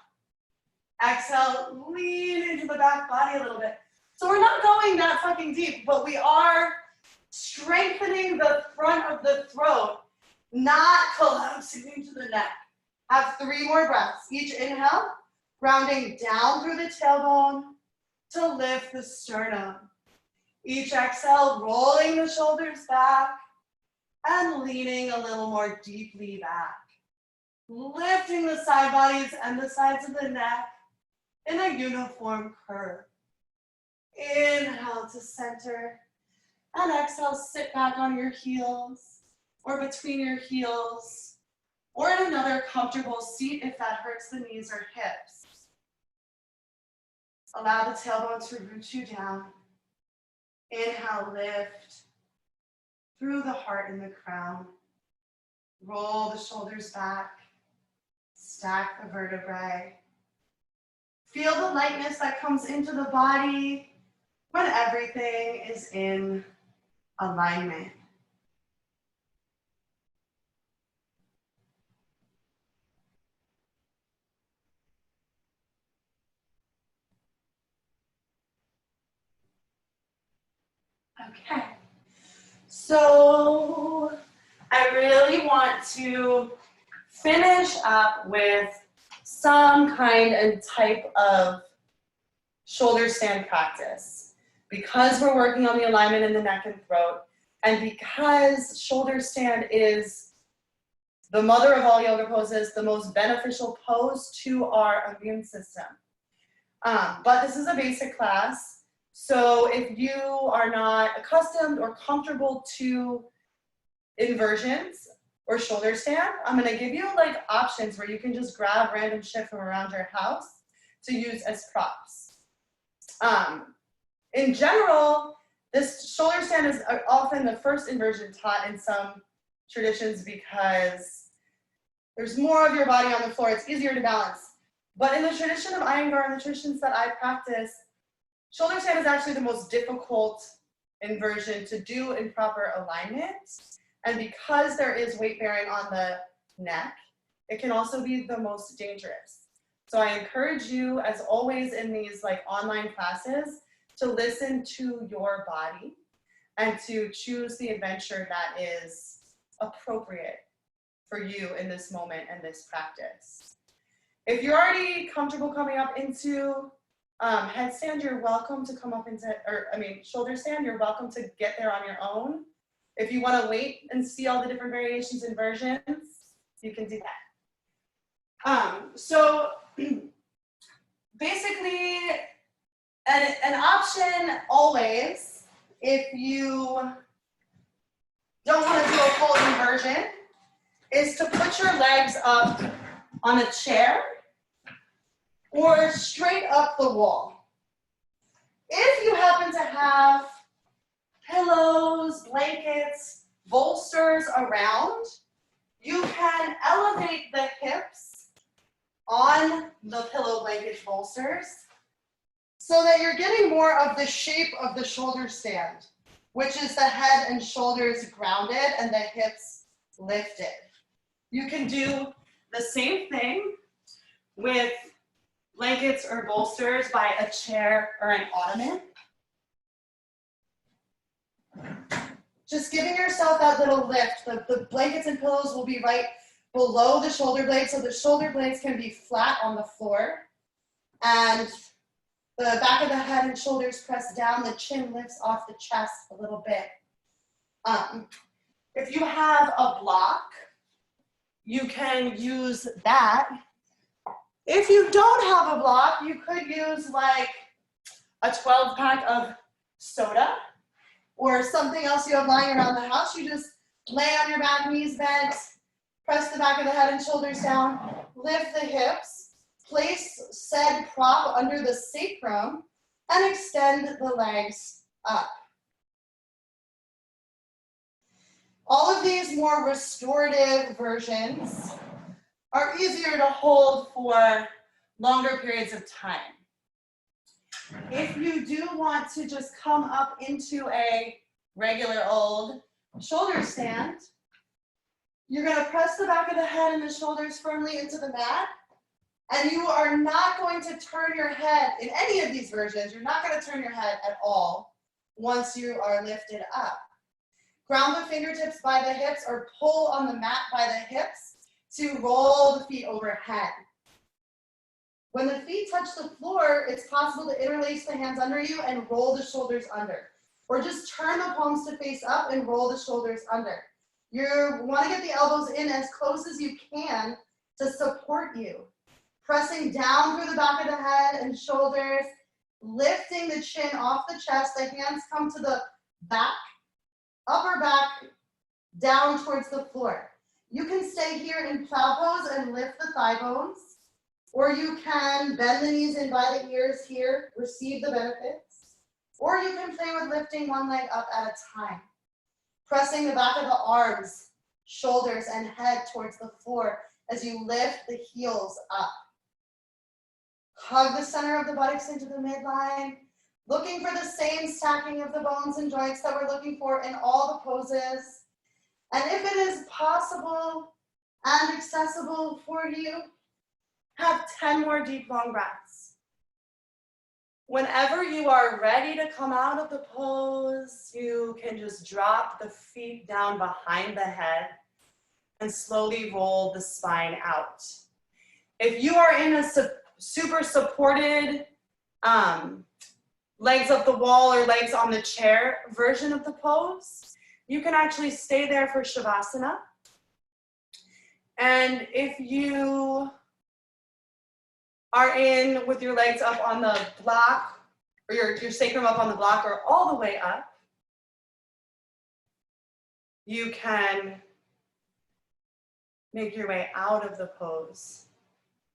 Exhale, lean into the back body a little bit. So we're not going that fucking deep, but we are strengthening the front of the throat, not collapsing into the neck. Have 3 more breaths. Each inhale, grounding down through the tailbone to lift the sternum. Each exhale, rolling the shoulders back and leaning a little more deeply back. Lifting the side bodies and the sides of the neck in a uniform curve. Inhale to center. And exhale, sit back on your heels or between your heels or in another comfortable seat if that hurts the knees or hips. Allow the tailbone to root you down. Inhale, lift through the heart and the crown. Roll the shoulders back. Stack the vertebrae. Feel the lightness that comes into the body when everything is in alignment. Okay, so I really want to finish up with some kind and type of shoulder stand practice. Because we're working on the alignment in the neck and throat, and because shoulder stand is the mother of all yoga poses, the most beneficial pose to our immune system. But this is a basic class, so if you are not accustomed or comfortable to inversions or shoulder stand, I'm gonna give you like options where you can just grab random shit from around your house to use as props. In general, this shoulder stand is often the first inversion taught in some traditions because there's more of your body on the floor, it's easier to balance. But in the tradition of Iyengar and the traditions that I practice, shoulder stand is actually the most difficult inversion to do in proper alignment. And because there is weight bearing on the neck, it can also be the most dangerous. So I encourage you, as always in these like online classes, to listen to your body and to choose the adventure that is appropriate for you in this moment and this practice. If you're already comfortable coming up into headstand, you're welcome to come up into, shoulder stand, you're welcome to get there on your own. If you want to wait and see all the different variations and versions, you can do that. So basically, an option always, if you don't want to do a full inversion, is to put your legs up on a chair or straight up the wall. If you happen to have pillows, blankets, bolsters around, you can elevate the hips on the pillow, blankets, bolsters so that you're getting more of the shape of the shoulder stand, which is the head and shoulders grounded and the hips lifted. You can do the same thing with blankets or bolsters by a chair or an ottoman. Just giving yourself that little lift. The blankets and pillows will be right below the shoulder blades, so the shoulder blades can be flat on the floor. And the back of the head and shoulders press down, the chin lifts off the chest a little bit. If you have a block, you can use that. If you don't have a block, you could use like a 12-pack of soda or something else you have lying around the house. You just lay on your back, knees bent, press the back of the head and shoulders down, lift the hips, place said prop under the sacrum, and extend the legs up. All of these more restorative versions are easier to hold for longer periods of time. If you do want to just come up into a regular old shoulder stand, you're going to press the back of the head and the shoulders firmly into the mat, and you are not going to turn your head in any of these versions. You're not going to turn your head at all once you are lifted up. Ground the fingertips by the hips or pull on the mat by the hips to roll the feet overhead. When the feet touch the floor, it's possible to interlace the hands under you and roll the shoulders under. Or just turn the palms to face up and roll the shoulders under. You want to get the elbows in as close as you can to support you. Pressing down through the back of the head and shoulders, lifting the chin off the chest. The hands come to the back, upper back, down towards the floor. You can stay here in plow pose and lift the thigh bones, or you can bend the knees in by the ears here, receive the benefits, or you can play with lifting one leg up at a time. Pressing the back of the arms, shoulders, and head towards the floor as you lift the heels up. Hug the center of the buttocks into the midline, looking for the same stacking of the bones and joints that we're looking for in all the poses. And if it is possible and accessible for you, have 10 more deep, long breaths. Whenever you are ready to come out of the pose, you can just drop the feet down behind the head and slowly roll the spine out. If you are in a super supported legs up the wall or legs on the chair version of the pose, you can actually stay there for Shavasana. And if you are in with your legs up on the block, or your sacrum up on the block or all the way up, you can make your way out of the pose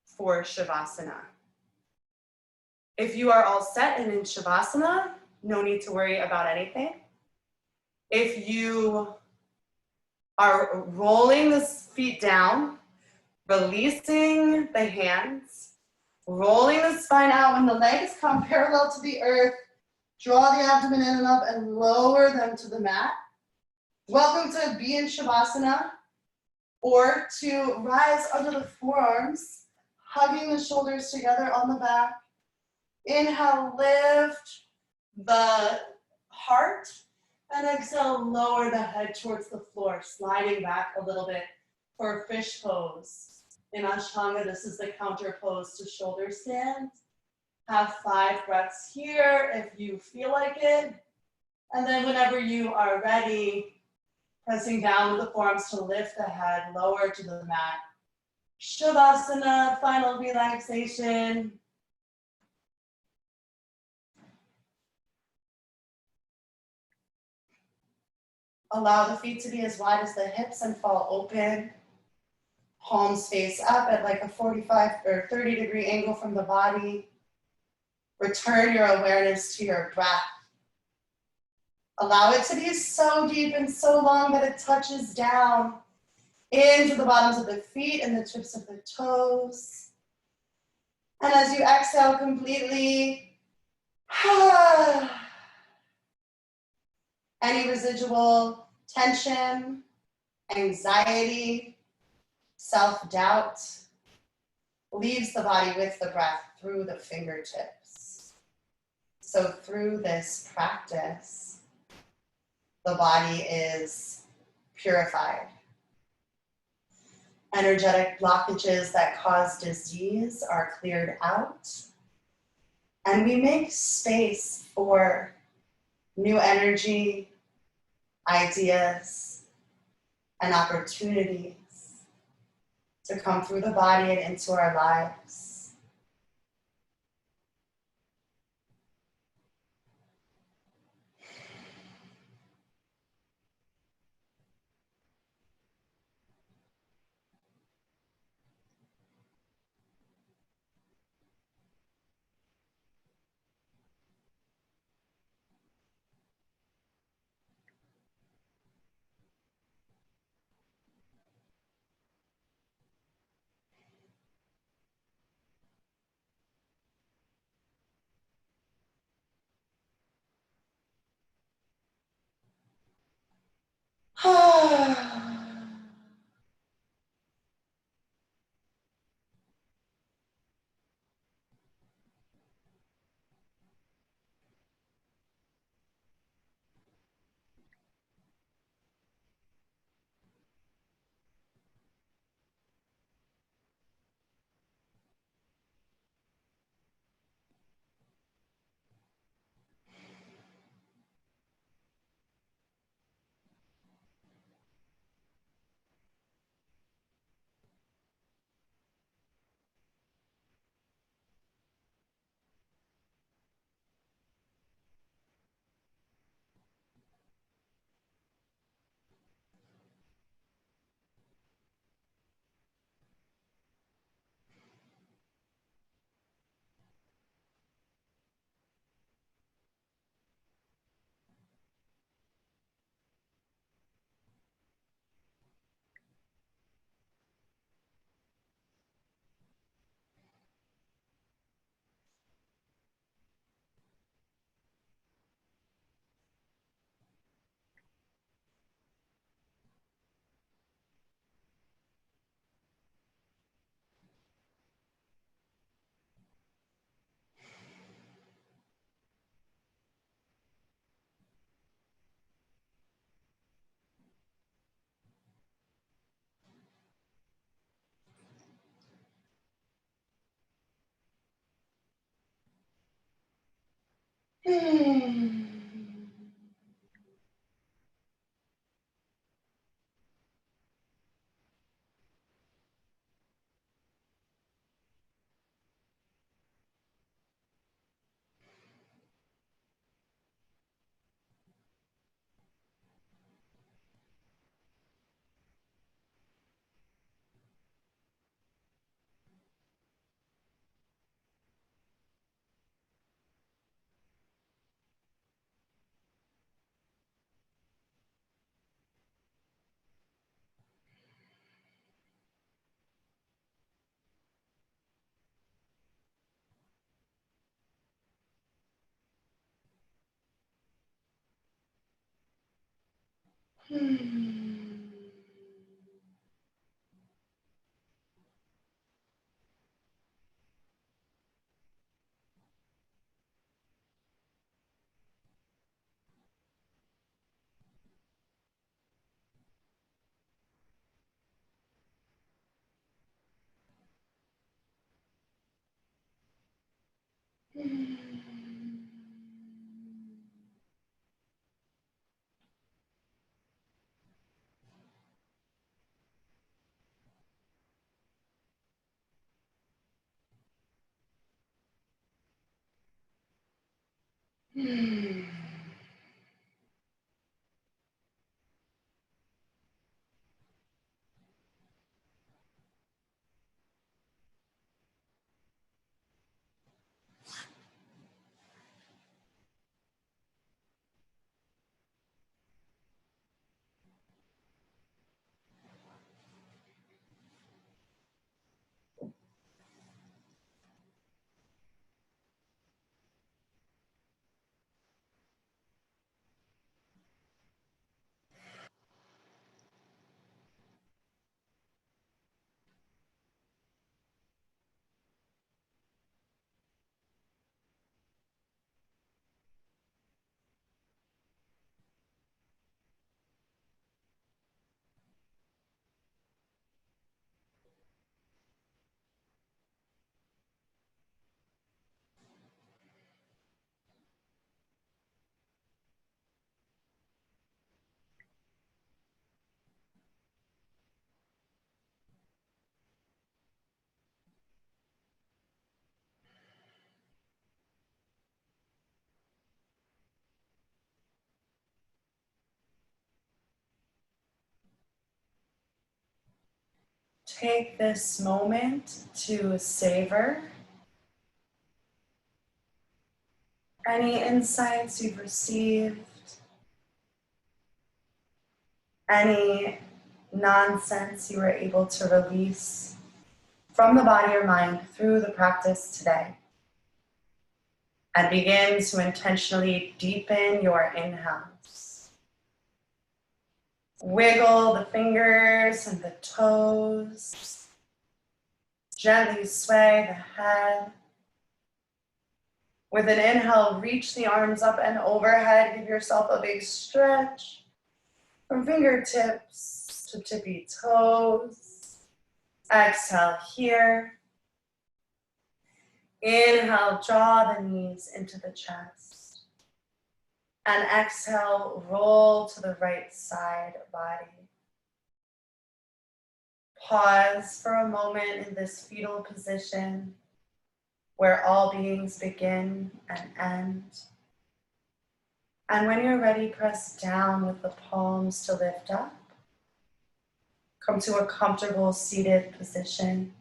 for Shavasana. If you are all set and in Shavasana, no need to worry about anything. If you are rolling the feet down, releasing the hands, rolling the spine out, when the legs come parallel to the earth, draw the abdomen in and up and lower them to the mat. Welcome to be in Shavasana, or to rise under the forearms, hugging the shoulders together on the back. Inhale, lift the heart, and exhale, lower the head towards the floor, sliding back a little bit for fish pose. In Ashtanga, this is the counter pose to shoulder stand. Have 5 breaths here if you feel like it. And then whenever you are ready, pressing down with the forearms to lift the head, lower to the mat. Shavasana, final relaxation. Allow the feet to be as wide as the hips and fall open. Palms face up at like a 45 or 30-degree angle from the body. Return your awareness to your breath. Allow it to be so deep and so long that it touches down into the bottoms of the feet and the tips of the toes. And as you exhale completely, any residual tension, anxiety, self-doubt leaves the body with the breath through the fingertips. So through this practice, the body is purified. Energetic blockages that cause disease are cleared out, and we make space for new energy, ideas, and opportunities to come through the body and into our lives. take this moment to savor any insights you've received, any nonsense you were able to release from the body or mind through the practice today. And begin to intentionally deepen your inhales. Wiggle the fingers and the toes. Gently sway the head. With an inhale, reach the arms up and overhead. Give yourself a big stretch from fingertips to tippy toes. Exhale here. Inhale, draw the knees into the chest. And exhale, roll to the right side body. Pause for a moment in this fetal position where all beings begin and end. And when you're ready, press down with the palms to lift up. Come to a comfortable seated position.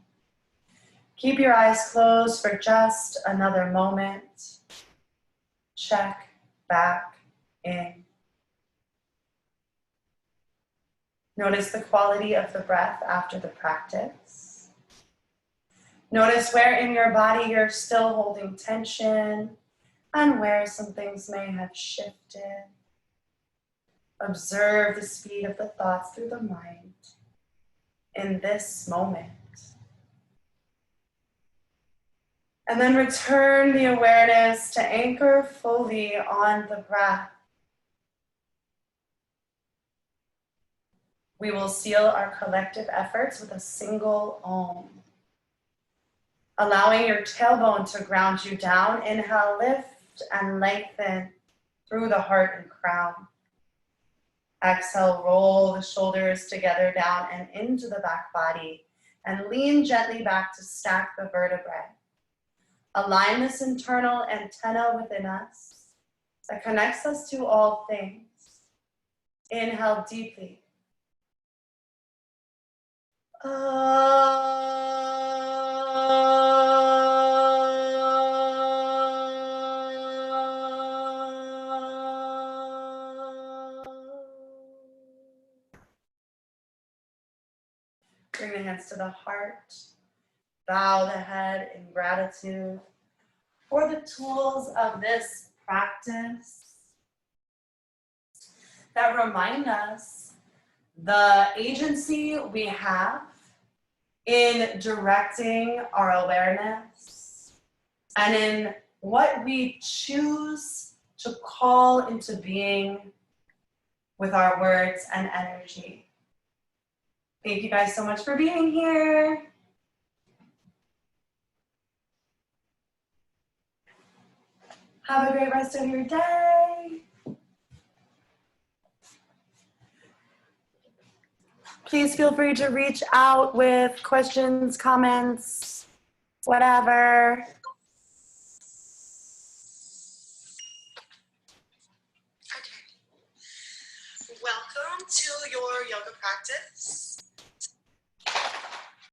Keep your eyes closed for just another moment. Check back in. Notice the quality of the breath after the practice. Notice where in your body you're still holding tension and where some things may have shifted. Observe the speed of the thoughts through the mind in this moment. And then return the awareness to anchor fully on the breath. We will seal our collective efforts with a single Om. Allowing your tailbone to ground you down, inhale, lift and lengthen through the heart and crown. Exhale, roll the shoulders together down and into the back body and lean gently back to stack the vertebrae. Align this internal antenna within us that connects us to all things. Inhale deeply. Bring the hands to the heart. Bow the head in gratitude for the tools of this practice that remind us the agency we have in directing our awareness and in what we choose to call into being with our words and energy. Thank you guys so much for being here. Have a great rest of your day. Please feel free to reach out with questions, comments, whatever. Okay. Welcome to your yoga practice.